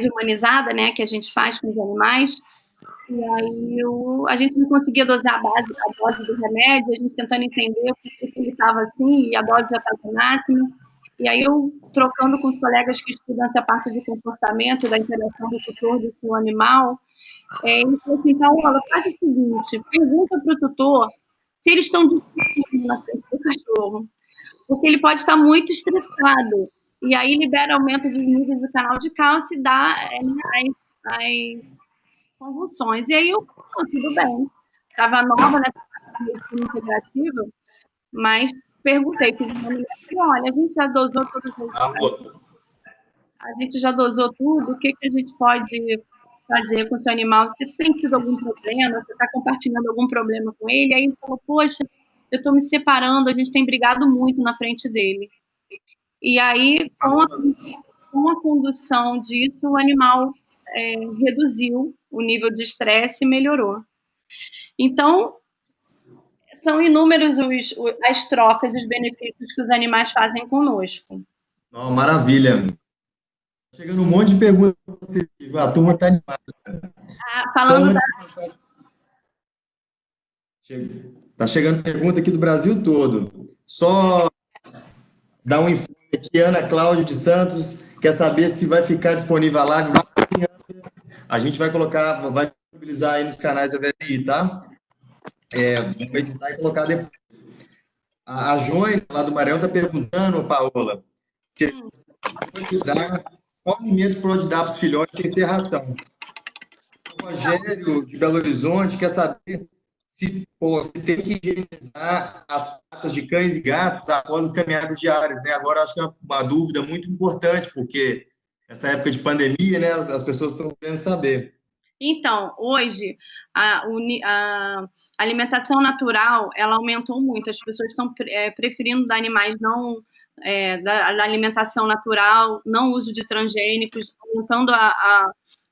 humanizada, né, que a gente faz com os animais. E aí a gente não conseguia dosar a dose do remédio, a gente tentando entender por que ele estava assim, e a dose já estava máxima. E aí eu, trocando com os colegas que estudam essa parte de comportamento, da interação do tutor do seu animal, ele falou assim, Paola, faz o seguinte, pergunta para o tutor se eles estão discutindo na frente do cachorro, porque ele pode estar muito estressado, e aí libera aumento de níveis do canal de cálcio e dá as convulsões. E aí eu, tudo bem. Estava nova nessa medicina integrativa, mas perguntei, fiz uma mulher, olha, a gente já dosou todas as doses, a gente já dosou tudo, o que a gente pode fazer com o seu animal, se tem tido algum problema, você está compartilhando algum problema com ele, aí ele falou, poxa, eu estou me separando, a gente tem brigado muito na frente dele. E aí, com a condução disso, o animal reduziu o nível de estresse e melhorou. Então, são inúmeros as trocas e os benefícios que os animais fazem conosco. Oh, maravilha. Chegando um monte de perguntas para você. A turma está animada. Falando da... Está chegando pergunta aqui do Brasil todo. Só dar um informe aqui. Ana Cláudia de Santos quer saber se vai ficar disponível a live. A gente vai colocar, vai disponibilizar aí nos canais da VRI, tá? Vamos editar e colocar depois. A Joana, lá do Maranhão, está perguntando, Paola, se pode dar, qual alimento pode dar para os filhotes sem ser ração? O Rogério, de Belo Horizonte, quer saber se tem que higienizar as patas de cães e gatos após as caminhadas diárias, né? Agora, acho que é uma dúvida muito importante, porque essa época de pandemia, né, as pessoas estão querendo saber. Então, hoje, a alimentação natural, ela aumentou muito. As pessoas estão preferindo dar animais não... da alimentação natural, não uso de transgênicos, aumentando a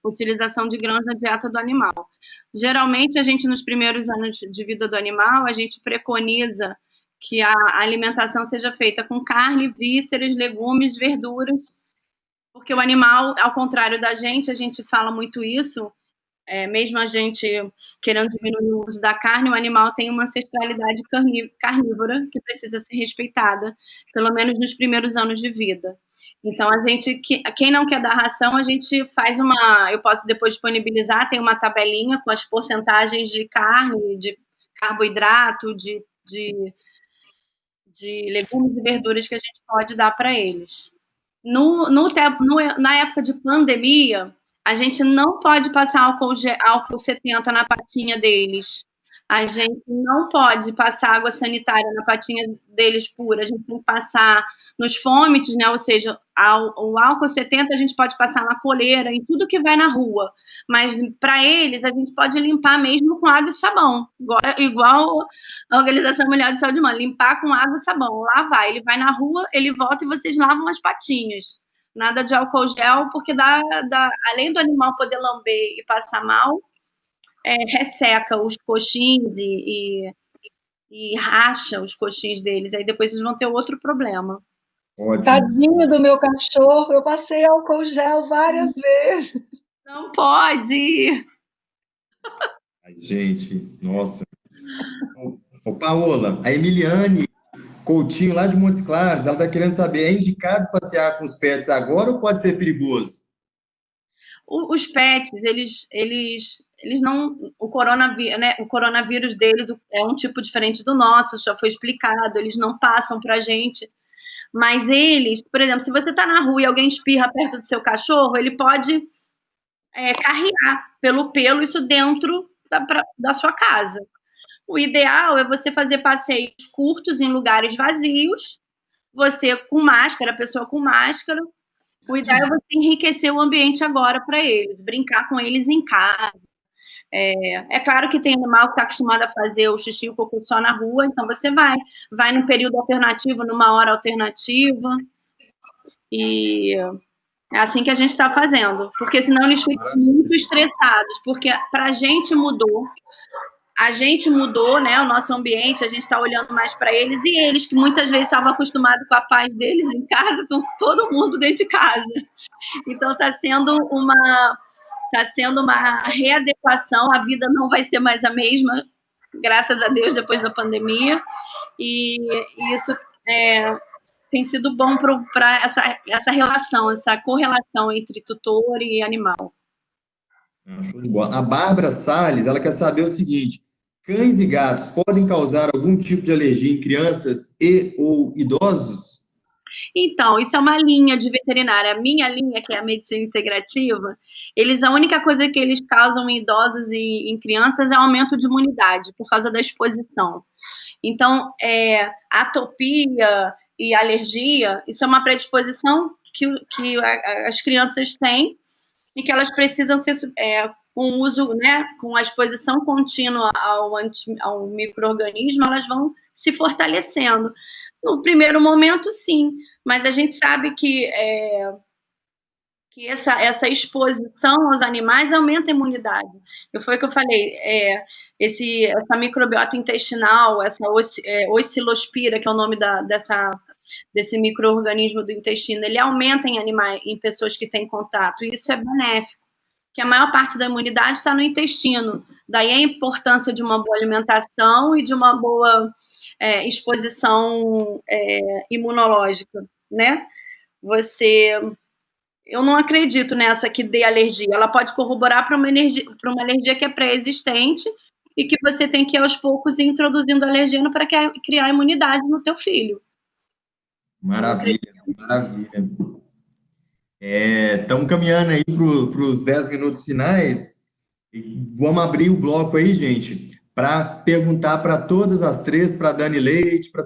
utilização de grãos na dieta do animal. Geralmente, a gente, nos primeiros anos de vida do animal, a gente preconiza que a alimentação seja feita com carne, vísceras, legumes, verduras, porque o animal, ao contrário da gente, a gente fala muito isso, mesmo a gente querendo diminuir o uso da carne, o animal tem uma ancestralidade carnívora que precisa ser respeitada, pelo menos nos primeiros anos de vida. Então, quem não quer dar ração, a gente faz eu posso depois disponibilizar, tem uma tabelinha com as porcentagens de carne, de carboidrato, de legumes e verduras que a gente pode dar para eles. Na época de pandemia, a gente não pode passar álcool 70 na patinha deles. A gente não pode passar água sanitária na patinha deles pura. A gente tem que passar nos fômites, né? Ou seja, o álcool 70 a gente pode passar na coleira, em tudo que vai na rua. Mas para eles, a gente pode limpar mesmo com água e sabão. Igual a Organização Mundial de Saúde Humana, limpar com água e sabão. Lá vai, ele vai na rua, ele volta e vocês lavam as patinhas. Nada de álcool gel, porque além do animal poder lamber e passar mal, resseca os coxins e racha os coxins deles. Aí depois eles vão ter outro problema. Ótimo. Tadinho do meu cachorro, eu passei álcool gel várias vezes. Não pode! Ai, gente, nossa. Ô, Paola, a Emiliane Coutinho, lá de Montes Claros, ela está querendo saber, é indicado passear com os pets agora ou pode ser perigoso? Os pets, eles não... O coronavírus deles é um tipo diferente do nosso, já foi explicado, eles não passam para a gente. Mas eles, por exemplo, se você está na rua e alguém espirra perto do seu cachorro, ele pode carrear pelo pelo isso dentro da sua casa. O ideal é você fazer passeios curtos em lugares vazios, você com máscara, a pessoa com máscara. O ideal é você enriquecer o ambiente agora para eles, brincar com eles em casa. É claro que tem animal que está acostumado a fazer o xixi e o cocô só na rua, então você vai num período alternativo, numa hora alternativa, e é assim que a gente está fazendo, porque senão eles ficam muito estressados, porque para a gente mudou, né, o nosso ambiente, a gente está olhando mais para eles, e eles, que muitas vezes estavam acostumados com a paz deles em casa, estão todo mundo dentro de casa. Então está sendo uma readequação, a vida não vai ser mais a mesma, graças a Deus, depois da pandemia, e isso tem sido bom para essa relação, essa correlação entre tutor e animal. Show de bola. A Bárbara Salles, ela quer saber o seguinte, cães e gatos podem causar algum tipo de alergia em crianças e ou idosos? Então, isso é uma linha de veterinária. A minha linha, que é a medicina integrativa, a única coisa que eles causam em idosos e em crianças é aumento de imunidade, por causa da exposição. Então, atopia e alergia, isso é uma predisposição que as crianças têm, e que elas precisam ser com uso, né, com a exposição contínua ao micro-organismo, elas vão se fortalecendo. No primeiro momento, sim, mas a gente sabe que essa exposição aos animais aumenta a imunidade. Foi o que eu falei, essa microbiota intestinal, essa oscilospira, que é o nome desse micro-organismo do intestino, ele aumenta em animais, em pessoas que têm contato, e isso é benéfico, que a maior parte da imunidade está no intestino. Daí a importância de uma boa alimentação e de uma boa exposição imunológica, né? Eu não acredito nessa que dê alergia. Ela pode corroborar para uma alergia que é pré-existente e que você tem que ir aos poucos ir introduzindo alergeno para criar imunidade no teu filho. Maravilha, maravilha. Estamos caminhando aí para os 10 minutos finais. E vamos abrir o bloco aí, gente, para perguntar para todas as três, para Dani Leite, para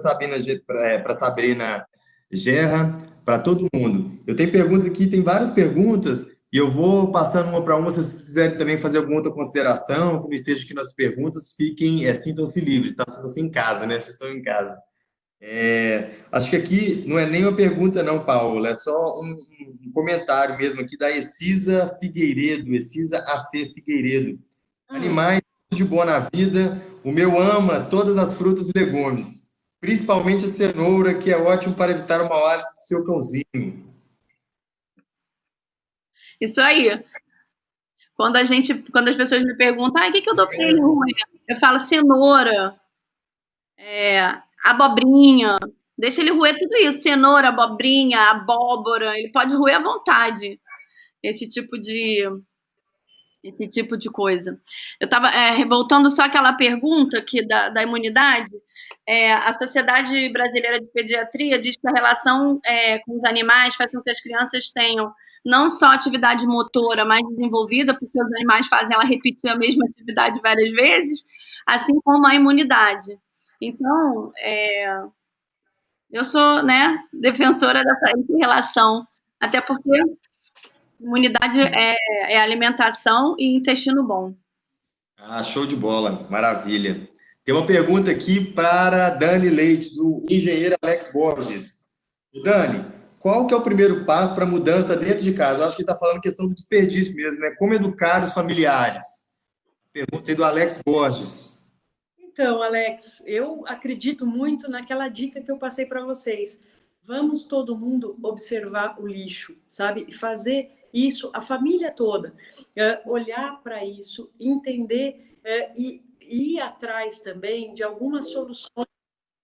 Sabrina Gerra, para todo mundo. Eu tenho pergunta aqui, tem várias perguntas, e eu vou passando uma para uma. Se vocês quiserem também fazer alguma outra consideração, que não esteja aqui nas perguntas, sintam-se livres, tá? Sintam-se em casa, né? Vocês estão em casa. Acho que aqui não é nem uma pergunta, não, Paulo, é só um comentário mesmo aqui da Excisa Figueiredo, Excisa AC Figueiredo. Animais de boa na vida, o meu ama todas as frutas e legumes, principalmente a cenoura, que é ótimo para evitar o mau hálito do seu cãozinho. Isso aí. Quando as pessoas me perguntam, o que eu dou para ele ruim? Eu falo cenoura, abobrinha, deixa ele roer tudo isso, cenoura, abobrinha, abóbora, ele pode roer à vontade, esse tipo de coisa. Eu estava voltando só àquela pergunta da imunidade. A Sociedade Brasileira de Pediatria diz que a relação com os animais faz com que as crianças tenham não só atividade motora mais desenvolvida, porque os animais fazem ela repetir a mesma atividade várias vezes, assim como a imunidade. Então, eu sou, né, defensora dessa relação, até porque imunidade é alimentação e intestino bom. Show de bola, maravilha. Tem uma pergunta aqui para Dani Leite, do engenheiro Alex Borges. Dani, qual que é o primeiro passo para a mudança dentro de casa? Eu acho que ele está falando questão do desperdício mesmo, né? Como educar os familiares? Pergunta aí do Alex Borges. Então, Alex, eu acredito muito naquela dica que eu passei para vocês. Vamos todo mundo observar o lixo, sabe? E fazer isso, a família toda, olhar para isso, entender e ir atrás também de algumas soluções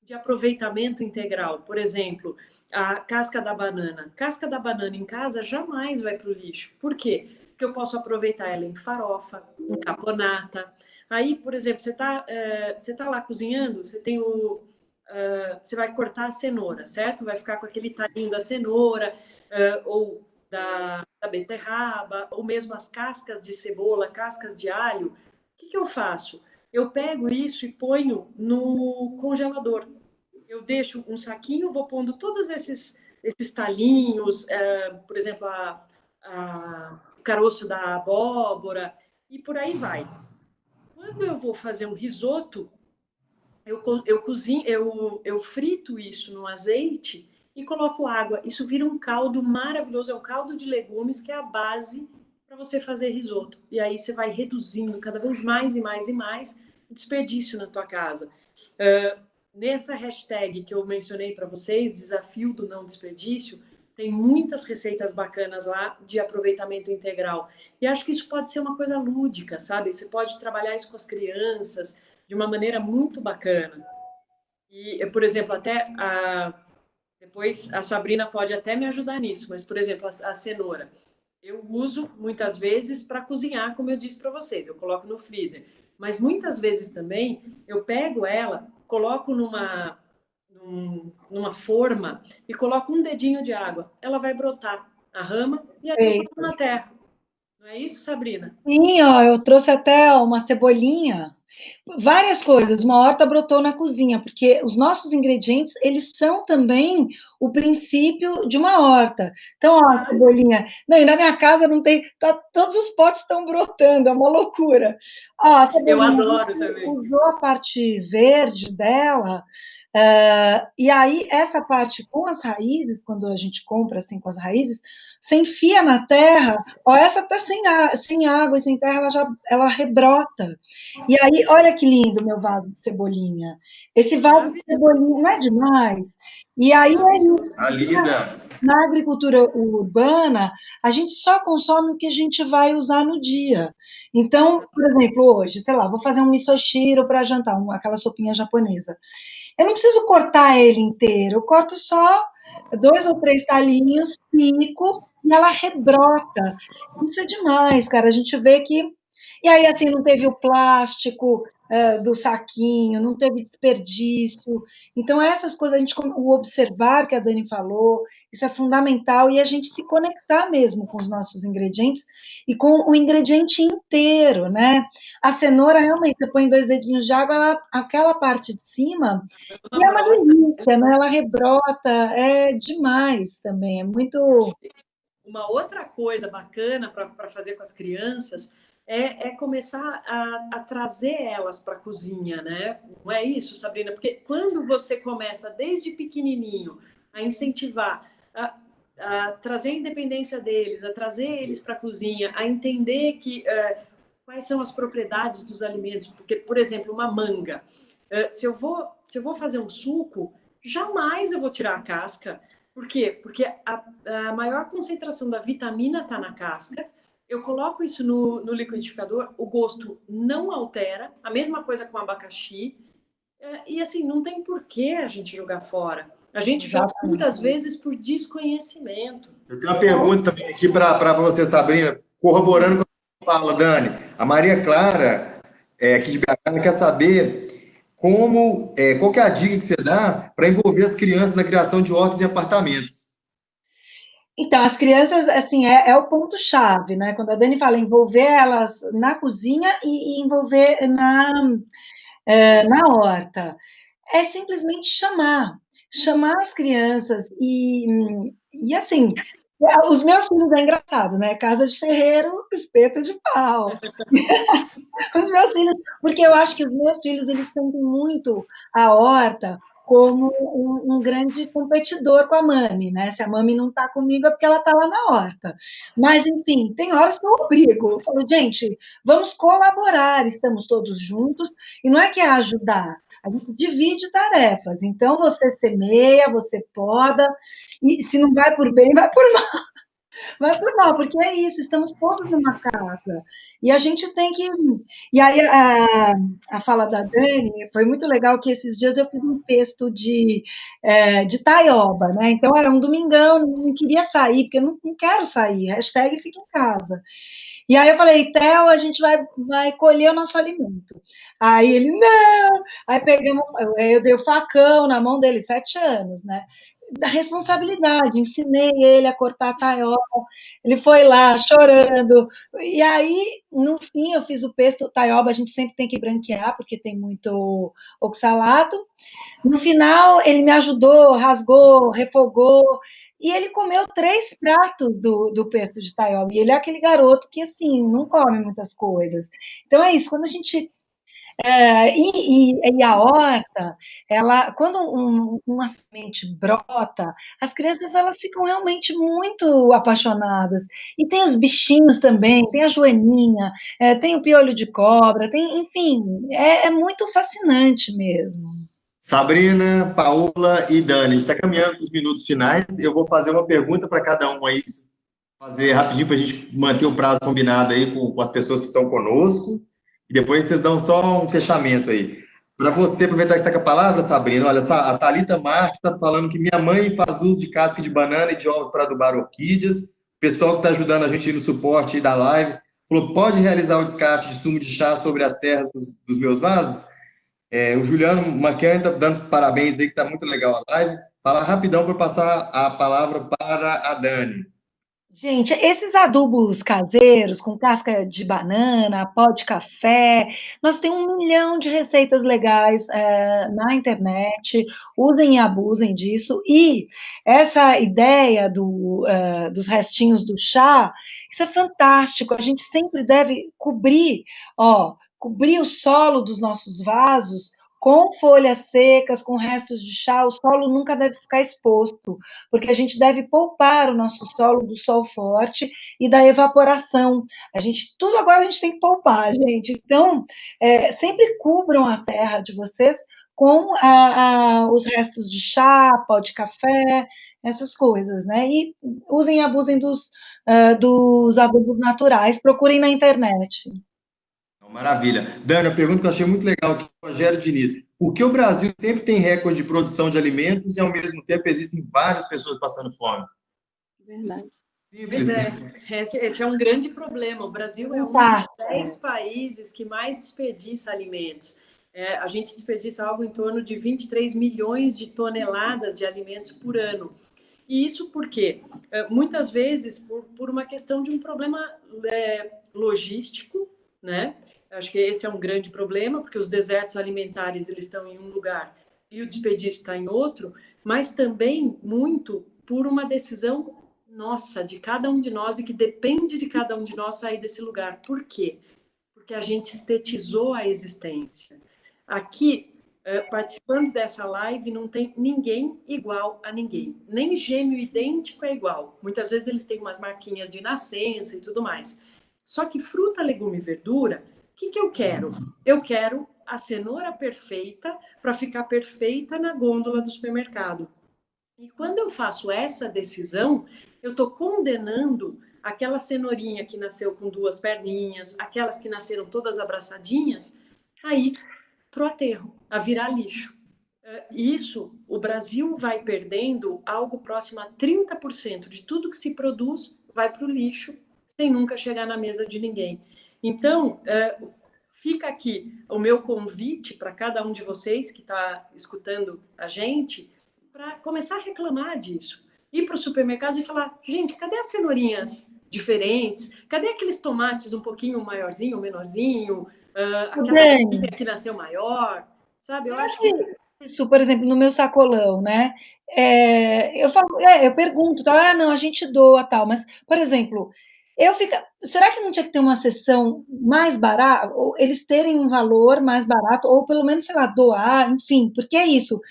de aproveitamento integral. Por exemplo, a casca da banana. Casca da banana em casa jamais vai para o lixo. Por quê? Porque eu posso aproveitar ela em farofa, em caponata. Aí, por exemplo, você tá lá cozinhando, você vai cortar a cenoura, certo? Vai ficar com aquele talinho da cenoura, ou da beterraba, ou mesmo as cascas de cebola, cascas de alho. O que eu faço? Eu pego isso e ponho no congelador. Eu deixo um saquinho, vou pondo todos esses talinhos, por exemplo, o caroço da abóbora, e por aí vai. Quando eu vou fazer um risoto, eu frito isso no azeite e coloco água. Isso vira um caldo maravilhoso, é um caldo de legumes que é a base para você fazer risoto. E aí você vai reduzindo cada vez mais e mais e mais o desperdício na tua casa. Nessa hashtag que eu mencionei para vocês, desafio do não desperdício, tem muitas receitas bacanas lá de aproveitamento integral. E acho que isso pode ser uma coisa lúdica, sabe? Você pode trabalhar isso com as crianças de uma maneira muito bacana. E, por exemplo, depois a Sabrina pode até me ajudar nisso, mas, por exemplo, a cenoura. Eu uso muitas vezes para cozinhar, como eu disse para vocês, eu coloco no freezer. Mas muitas vezes também eu pego ela, coloco numa forma e coloco um dedinho de água. Ela vai brotar a rama e aí eu na terra. Não é isso, Sabrina? Sim, ó, eu trouxe até uma cebolinha Várias coisas. Uma horta brotou na cozinha, porque os nossos ingredientes, eles são também o princípio de uma horta. Então, ó, cebolinha. Não, e na minha casa não tem. Todos os potes estão brotando, é uma loucura. Ó, a Eu cebolinha adoro também. usou a parte verde dela, e aí essa parte com as raízes, quando a gente compra assim com as raízes, você enfia na terra, ó, essa até sem água e sem terra, ela rebrota. E aí, olha que lindo meu vaso de cebolinha. Esse vaso de cebolinha não é demais? E aí é isso. A linda. Na agricultura urbana, a gente só consome o que a gente vai usar no dia. Então, por exemplo, hoje, sei lá, vou fazer um misoshiro para jantar, aquela sopinha japonesa. Eu não preciso cortar ele inteiro, eu corto só 2 ou 3 talinhos, pico, e ela rebrota. Isso é demais, cara. A gente vê que. E aí, assim, não teve o plástico do saquinho, não teve desperdício. Então, essas coisas, o observar que a Dani falou, isso é fundamental, e a gente se conectar mesmo com os nossos ingredientes e com o ingrediente inteiro, né? A cenoura, realmente, você põe 2 dedinhos de água, aquela parte de cima, e é uma delícia, né? Ela rebrota, é demais também, é muito. Uma outra coisa bacana para fazer com as crianças é começar a trazer elas para a cozinha, né? Não é isso, Sabrina? Porque quando você começa desde pequenininho a incentivar, a trazer a independência deles, a trazer eles para a cozinha, a entender quais são as propriedades dos alimentos, porque, por exemplo, uma manga, se eu vou fazer um suco, jamais eu vou tirar a casca. Por quê? Porque a maior concentração da vitamina está na casca. Eu coloco isso no liquidificador, o gosto não altera, a mesma coisa com abacaxi. E assim, não tem por que a gente jogar fora. A gente joga muitas vezes por desconhecimento. Eu tenho uma pergunta também aqui para você, Sabrina, corroborando com o que você fala, Dani. A Maria Clara, aqui de BH, quer saber qual que é a dica que você dá para envolver as crianças na criação de hortas e apartamentos? Então, as crianças, assim, é o ponto-chave, né? Quando a Dani fala envolver elas na cozinha e envolver na horta, é simplesmente chamar as crianças e assim, os meus filhos é engraçado, né? Casa de ferreiro, espeto de pau. Os meus filhos, porque eu acho que os meus filhos, eles sentem muito a horta como um grande competidor com a mami, né? Se a mami não está comigo é porque ela está lá na horta. Mas, enfim, tem horas que eu obrigo. Eu falo, gente, vamos colaborar, estamos todos juntos, e não é que é ajudar, a gente divide tarefas. Então, você semeia, você poda, e se não vai por bem, vai por mal. Vai por mal, porque é isso, estamos todos numa casa. E a gente tem que. E aí, a fala da Dani foi muito legal, que esses dias eu fiz um pesto de taioba, né? Então, era um domingão, não queria sair, porque eu não quero sair, hashtag fica em casa. E aí eu falei, Theo, a gente vai colher o nosso alimento. Aí ele, não! Aí pegamos, eu dei o facão na mão dele, 7 anos, né? Da responsabilidade, ensinei ele a cortar a taiola, ele foi lá chorando, e aí, no fim, eu fiz o pesto taioba, a gente sempre tem que branquear, porque tem muito oxalato. No final, ele me ajudou, rasgou, refogou, e ele comeu 3 pratos do pesto de taioba, e ele é aquele garoto que, assim, não come muitas coisas. Então é isso, quando a gente e a horta, quando uma semente brota, as crianças elas ficam realmente muito apaixonadas. E tem os bichinhos também, tem a joaninha, tem o piolho de cobra, enfim, é muito fascinante mesmo. Sabrina, Paola e Dani, a gente está caminhando para os minutos finais. Eu vou fazer uma pergunta para cada um aí, fazer rapidinho para a gente manter o prazo combinado aí com as pessoas que estão conosco. E depois vocês dão só um fechamento aí. Para você, aproveitar que está com a palavra, Sabrina, olha, a Thalita Marques está falando que minha mãe faz uso de casca de banana e de ovos para adubar orquídeas. O pessoal que está ajudando a gente aí no suporte aí da live falou: pode realizar o descarte de sumo de chá sobre as terras dos meus vasos? O Juliano Maquian está dando parabéns aí, que está muito legal a live. Fala rapidão para passar a palavra para a Dani. Gente, esses adubos caseiros com casca de banana, pó de café, nós temos 1 milhão de receitas legais, na internet, usem e abusem disso. E essa ideia dos restinhos do chá, isso é fantástico, a gente sempre deve cobrir o solo dos nossos vasos com folhas secas, com restos de chá, o solo nunca deve ficar exposto, porque a gente deve poupar o nosso solo do sol forte e da evaporação. Tudo agora a gente tem que poupar, gente. Então, sempre cubram a terra de vocês com os restos de chá, pó de café, essas coisas, né? E usem e abusem dos adubos naturais, procurem na internet. Então, maravilha. Dani, a pergunta que eu achei muito legal aqui, do Rogério Diniz. Por que o Brasil sempre tem recorde de produção de alimentos e, ao mesmo tempo, existem várias pessoas passando fome? Verdade. Pois Simples. esse é um grande problema. O Brasil é um dos 10 países que mais desperdiça alimentos. A gente desperdiça algo em torno de 23 milhões de toneladas de alimentos por ano. E isso por quê? Muitas vezes por uma questão de um problema logístico, né? Acho que esse é um grande problema, porque os desertos alimentares eles estão em um lugar e o desperdício está em outro, mas também muito por uma decisão nossa, de cada um de nós e que depende de cada um de nós sair desse lugar. Por quê? Porque a gente estetizou a existência. Aqui, participando dessa live, não tem ninguém igual a ninguém. Nem gêmeo idêntico é igual. Muitas vezes eles têm umas marquinhas de nascença e tudo mais. Só que fruta, legume e verdura, o que eu quero? Eu quero a cenoura perfeita para ficar perfeita na gôndola do supermercado. E quando eu faço essa decisão, eu estou condenando aquela cenourinha que nasceu com 2 perninhas, aquelas que nasceram todas abraçadinhas, aí para o aterro, a virar lixo. Isso, o Brasil vai perdendo algo próximo a 30% de tudo que se produz vai para o lixo, sem nunca chegar na mesa de ninguém. Então, fica aqui o meu convite para cada um de vocês que está escutando a gente, para começar a reclamar disso. Ir para o supermercado e falar, gente, cadê as cenourinhas diferentes? Cadê aqueles tomates um pouquinho maiorzinho, menorzinho? Aquela que nasceu maior? Sabe, eu acho que Isso, por exemplo, no meu sacolão, né? Eu pergunto, tá? Não, a gente doa, tal, mas, por exemplo, será que não tinha que ter uma seção mais barata, ou eles terem um valor mais barato, ou pelo menos, sei lá, doar, enfim, porque é isso.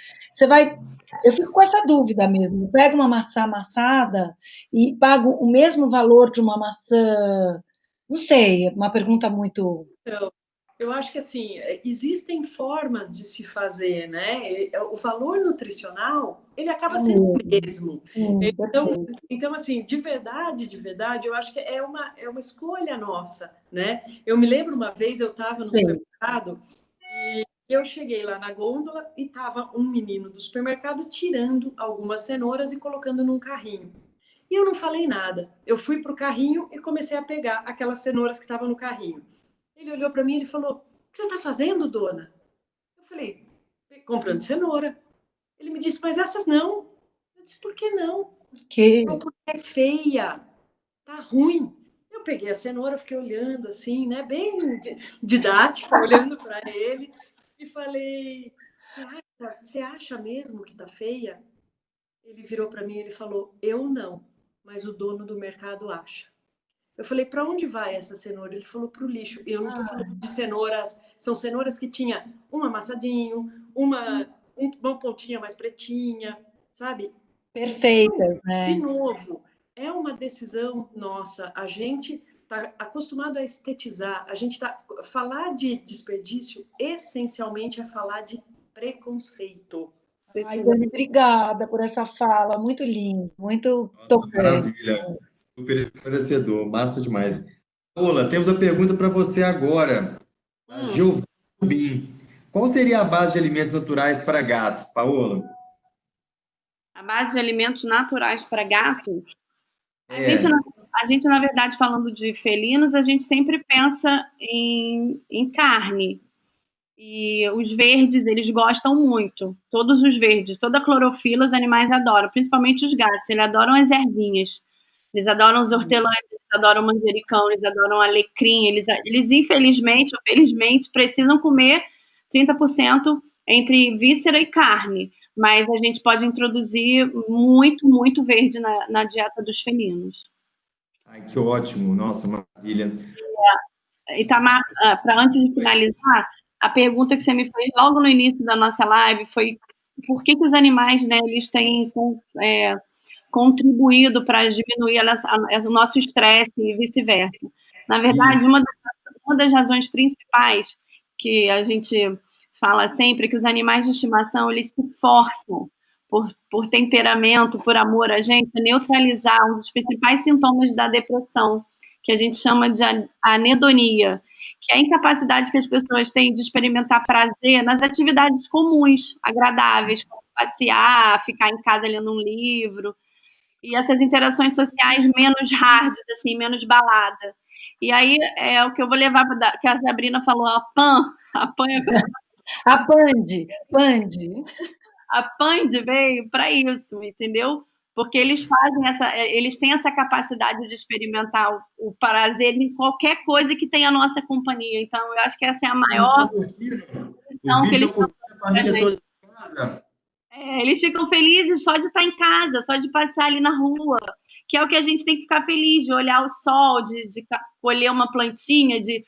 Eu fico com essa dúvida mesmo. Pego uma maçã amassada e pago o mesmo valor de uma maçã, não sei, uma pergunta muito. eu acho que assim existem formas de se fazer, né? O valor nutricional ele acaba sendo o mesmo. Então assim, de verdade, eu acho que é uma escolha nossa, né? Eu me lembro uma vez eu estava no supermercado e eu cheguei lá na gôndola e estava um menino do supermercado tirando algumas cenouras e colocando num carrinho. E eu não falei nada. Eu fui para o carrinho e comecei a pegar aquelas cenouras que estavam no carrinho. Ele olhou para mim e falou: "O que você está fazendo, dona?" Eu falei: "Comprando cenoura." Ele me disse: "Mas essas não." Eu disse: "Por que não?" Que "Não, porque é feia, tá ruim." Eu peguei a cenoura, fiquei olhando assim, né, bem didática, olhando para ele e falei: "Você acha mesmo que tá feia?" Ele virou para mim e ele falou: "Eu não, mas o dono do mercado acha." Eu falei, para onde vai essa cenoura? Ele falou, para o lixo. E eu não estou falando de cenouras, são cenouras que tinha um amassadinho, uma pontinha mais pretinha, sabe? perfeitas, De né? novo, é uma decisão nossa. A gente está acostumado a estetizar, falar de desperdício, essencialmente é falar de preconceito. Ai, Dani, obrigada por essa fala, muito lindo, muito Nossa, tocante. maravilha. Super esclarecedor, massa demais. Paola, temos a pergunta para você agora. A Giovana Rubim. Qual seria a base de alimentos naturais para gatos, Paola? A base de alimentos naturais para gatos, a gente, É, a gente, na verdade, falando de felinos, a gente sempre pensa em carne. E os verdes, eles gostam muito. Todos os verdes, toda a clorofila, os animais adoram, principalmente os gatos, eles adoram as ervinhas. Eles adoram os hortelãs, eles adoram manjericão, eles adoram alecrim, eles infelizmente ou felizmente precisam comer 30% entre víscera e carne, mas a gente pode introduzir muito, muito verde na dieta dos felinos. Ai, que ótimo, nossa, maravilha. Itamar, para antes de finalizar, a pergunta que você me fez logo no início da nossa live foi por que os animais, né, eles têm contribuído para diminuir o nosso estresse e vice-versa. Na verdade, uma das razões principais que a gente fala sempre é que os animais de estimação, eles se forçam por temperamento, por amor a gente, a neutralizar um dos principais sintomas da depressão, que a gente chama de anedonia, que é a incapacidade que as pessoas têm de experimentar prazer nas atividades comuns, agradáveis, como passear, ficar em casa lendo um livro, e essas interações sociais menos hard, assim, menos balada. E aí é o que eu vou levar para que a Sabrina falou, a Pan a Pand veio para isso, entendeu? Porque eles têm essa capacidade de experimentar o prazer em qualquer coisa que tenha a nossa companhia. Então, eu acho que essa é a maior lição que eles estão a família toda em casa. Eles ficam felizes só de estar em casa, só de passar ali na rua, que é o que a gente tem que ficar feliz, de olhar o sol, de colher uma plantinha, de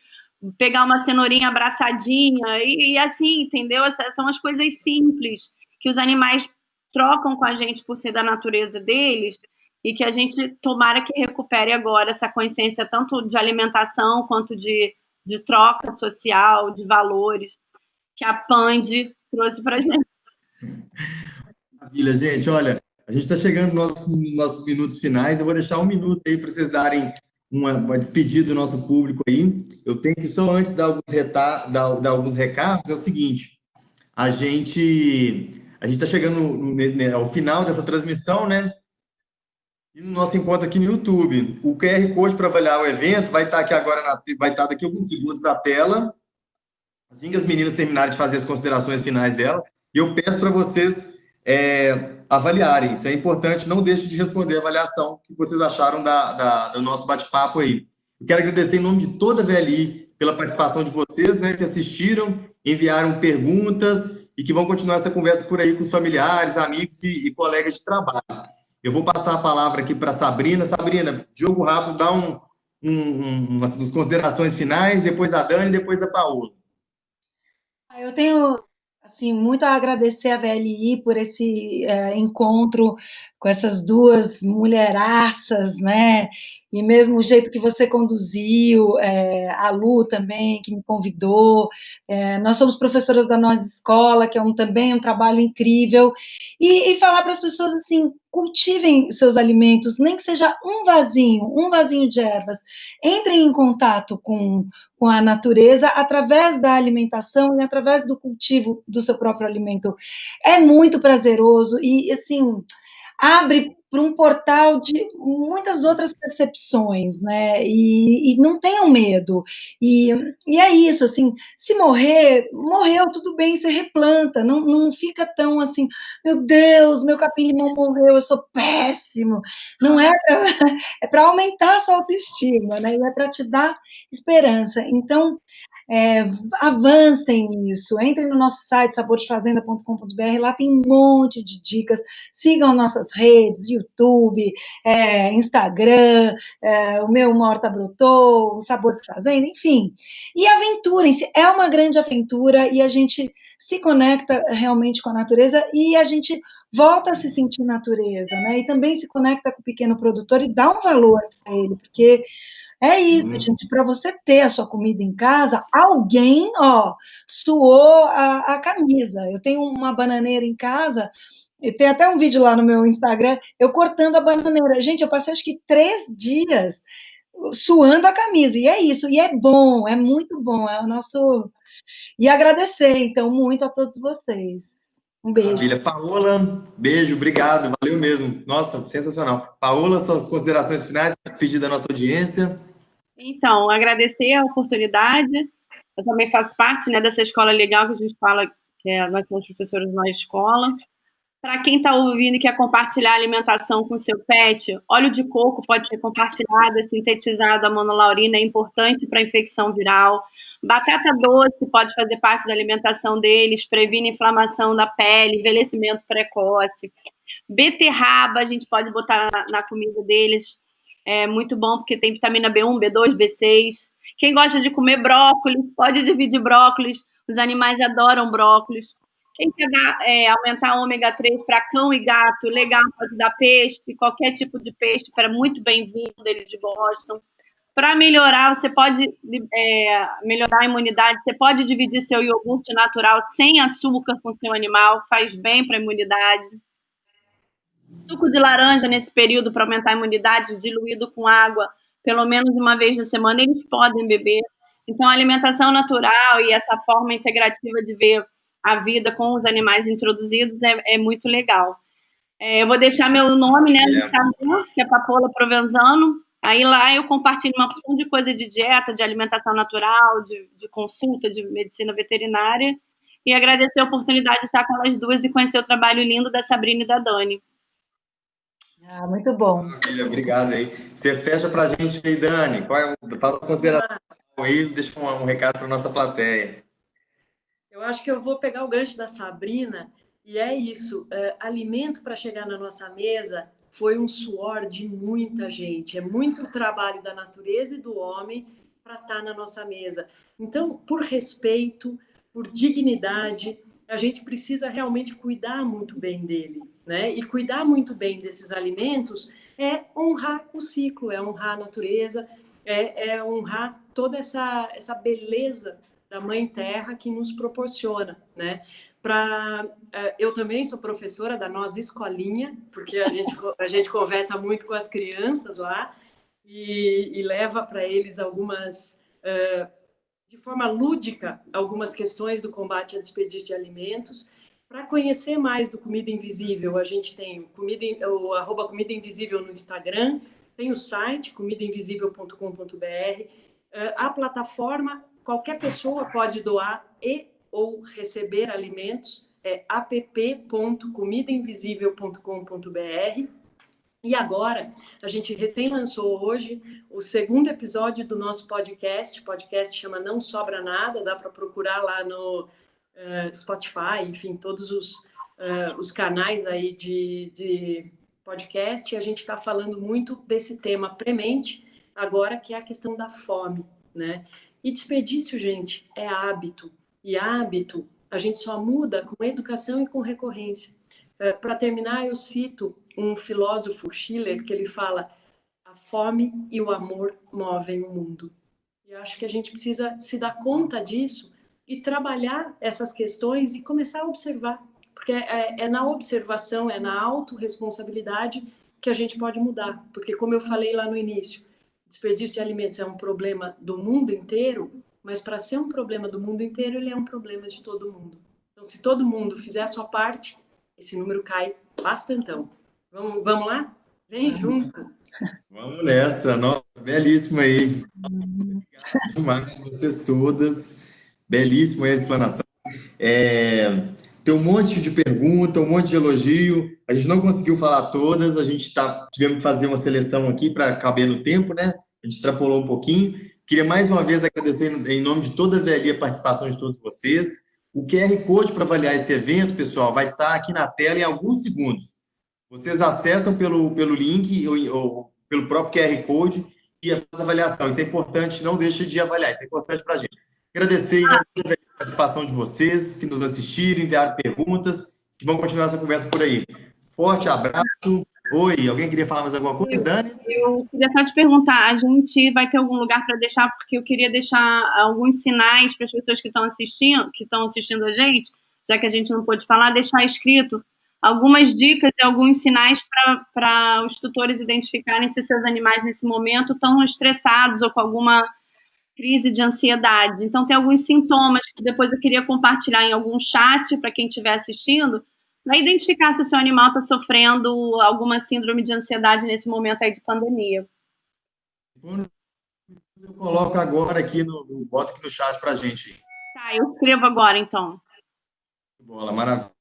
pegar uma cenourinha abraçadinha, e assim, entendeu? Essas são as coisas simples que os animais trocam com a gente por ser da natureza deles, e que a gente tomara que recupere agora essa consciência tanto de alimentação quanto de troca social, de valores, que a Pand trouxe para a gente. Maravilha, gente. Olha, a gente está chegando nos nossos minutos finais. Eu vou deixar um minuto aí para vocês darem uma despedida do nosso público aí. Eu tenho que só antes dar alguns recados. É o seguinte: a gente está chegando ao final dessa transmissão, né? E no nosso encontro aqui no YouTube, o QR Code para avaliar o evento vai estar aqui agora, vai estar daqui a alguns segundos na tela. Assim que as meninas terminarem de fazer as considerações finais dela, e eu peço para vocês avaliarem. Isso é importante, não deixe de responder a avaliação que vocês acharam do nosso bate-papo aí. Eu quero agradecer em nome de toda a VLI pela participação de vocês, né, que assistiram, enviaram perguntas e que vão continuar essa conversa por aí com os familiares, amigos e colegas de trabalho. Eu vou passar a palavra aqui para a Sabrina. Sabrina, jogo rápido, dá umas considerações finais, depois a Dani, depois a Paola. Eu tenho assim muito a agradecer a VLI por esse encontro com essas duas mulheraças, né? E mesmo o jeito que você conduziu, a Lu também, que me convidou. Nós somos professoras da nossa escola, que é também um trabalho incrível. E falar para as pessoas assim, cultivem seus alimentos, nem que seja um vasinho de ervas. Entrem em contato com a natureza através da alimentação e através do cultivo do seu próprio alimento. É muito prazeroso e, assim, abre para um portal de muitas outras percepções, né? E não tenham medo. E é isso, assim, se morrer, morreu, tudo bem, você replanta, não fica tão assim, meu Deus, meu capim-limão morreu, eu sou péssimo. Não é para aumentar a sua autoestima, né? E é para te dar esperança. Então, avancem nisso, entrem no nosso site sabordefazenda.com.br, lá tem um monte de dicas, sigam nossas redes, YouTube, Instagram, o meu Uma Horta Brotou, o Sabor de Fazenda, enfim, e aventurem-se, é uma grande aventura e a gente se conecta realmente com a natureza e a gente volta a se sentir natureza, né, e também se conecta com o pequeno produtor e dá um valor para ele, porque é isso, gente, para você ter a sua comida em casa, alguém, suou a camisa. Eu tenho uma bananeira em casa, e tem até um vídeo lá no meu Instagram, eu cortando a bananeira. Gente, eu passei acho que 3 dias suando a camisa, e é isso, e é bom, é muito bom, é o nosso... E agradecer, então, muito a todos vocês. Um beijo. Maravilha. Paola, beijo, obrigado, valeu mesmo. Nossa, sensacional. Paola, suas considerações finais, despedir da nossa audiência. Então, agradecer a oportunidade. Eu também faço parte, né, dessa escola legal que a gente fala, nós somos professores na escola. Para quem está ouvindo e quer compartilhar alimentação com seu pet, óleo de coco pode ser compartilhado, é sintetizado, a monolaurina é importante para infecção viral. Batata doce pode fazer parte da alimentação deles, previne inflamação da pele, envelhecimento precoce. Beterraba a gente pode botar na comida deles, é muito bom porque tem vitamina B1, B2, B6. Quem gosta de comer brócolis, pode dividir brócolis, os animais adoram brócolis. Quem quer aumentar o ômega 3 para cão e gato, legal, pode dar peixe, qualquer tipo de peixe, para muito bem-vindo, eles gostam. Para melhorar, você pode melhorar a imunidade, você pode dividir seu iogurte natural sem açúcar com seu animal, faz bem para a imunidade. Suco de laranja nesse período para aumentar a imunidade, diluído com água, pelo menos uma vez na semana, eles podem beber. Então, a alimentação natural e essa forma integrativa de ver a vida com os animais introduzidos é muito legal. Eu vou deixar meu nome, né, no Instagram, que é Papola Provenzano. Aí lá eu compartilho uma porção de coisa de dieta, de alimentação natural, de consulta, de medicina veterinária. E agradecer a oportunidade de estar com elas duas e conhecer o trabalho lindo da Sabrina e da Dani. Muito bom. Obrigado aí. Você fecha para a gente aí, Dani. Faz uma consideração aí, deixa um recado para a nossa plateia. Eu acho que eu vou pegar o gancho da Sabrina, e é isso. Alimento para chegar na nossa mesa foi um suor de muita gente. É muito trabalho da natureza e do homem para estar na nossa mesa. Então, por respeito, por dignidade, a gente precisa realmente cuidar muito bem dele, né? E cuidar muito bem desses alimentos é honrar o ciclo, é honrar a natureza, é honrar toda essa beleza da Mãe Terra que nos proporciona, né? Eu também sou professora da nossa escolinha, porque a gente conversa muito com as crianças lá e leva para eles algumas, de forma lúdica, algumas questões do combate a desperdício de alimentos. Para conhecer mais do Comida Invisível, a gente tem o @Comida Invisível no Instagram, tem o site comidainvisível.com.br, a plataforma. Qualquer pessoa pode doar ou receber alimentos, app.comidainvisível.com.br. E agora, a gente recém lançou hoje o segundo episódio do nosso podcast. O podcast chama Não Sobra Nada, dá para procurar lá no Spotify, enfim, todos os canais aí de podcast. A gente está falando muito desse tema premente agora, que é a questão da fome, né? E desperdício, gente, é hábito. E hábito a gente só muda com educação e com recorrência. Para terminar, eu cito um filósofo, Schiller, que ele fala: a fome e o amor movem o mundo. E eu acho que a gente precisa se dar conta disso e trabalhar essas questões e começar a observar. Porque é na observação, é na autorresponsabilidade que a gente pode mudar. Porque, como eu falei lá no início, desperdício de alimentos é um problema do mundo inteiro, mas para ser um problema do mundo inteiro, ele é um problema de todo mundo. Então, se todo mundo fizer a sua parte, esse número cai bastantão. Vamos lá? Vem junto. Vamos nessa. Nossa, belíssimo aí. Obrigado demais a vocês todas. Belíssima a explanação. Tem um monte de pergunta, um monte de elogio. A gente não conseguiu falar todas, tivemos que fazer uma seleção aqui para caber no tempo, né? A gente extrapolou um pouquinho. Queria mais uma vez agradecer em nome de toda a VLI a participação de todos vocês. O QR Code para avaliar esse evento, pessoal, vai estar aqui na tela em alguns segundos. Vocês acessam pelo link ou pelo próprio QR Code e faz a avaliação. Isso é importante, não deixe de avaliar, isso é importante para a gente. Agradecer em nome da VLI a participação de vocês, que nos assistiram, enviaram perguntas, que vão continuar essa conversa por aí. Forte abraço. Oi, alguém queria falar mais alguma coisa, Dani? Eu queria só te perguntar, a gente vai ter algum lugar para deixar, porque eu queria deixar alguns sinais para as pessoas que estão assistindo a gente, já que a gente não pôde falar, deixar escrito algumas dicas e alguns sinais para os tutores identificarem se seus animais nesse momento estão estressados ou com alguma crise de ansiedade. Então, tem alguns sintomas que depois eu queria compartilhar em algum chat para quem estiver assistindo, para identificar se o seu animal está sofrendo alguma síndrome de ansiedade nesse momento aí de pandemia. Eu coloco agora aqui, boto aqui no chat para a gente. Tá, eu escrevo agora, então. Bola, maravilha.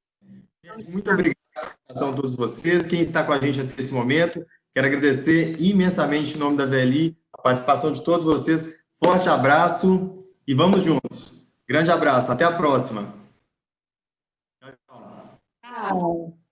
Muito obrigado. participação de todos vocês, quem está com a gente até esse momento. Quero agradecer imensamente em nome da VLI a participação de todos vocês. Forte abraço e vamos juntos. Grande abraço, até a próxima. Tchau.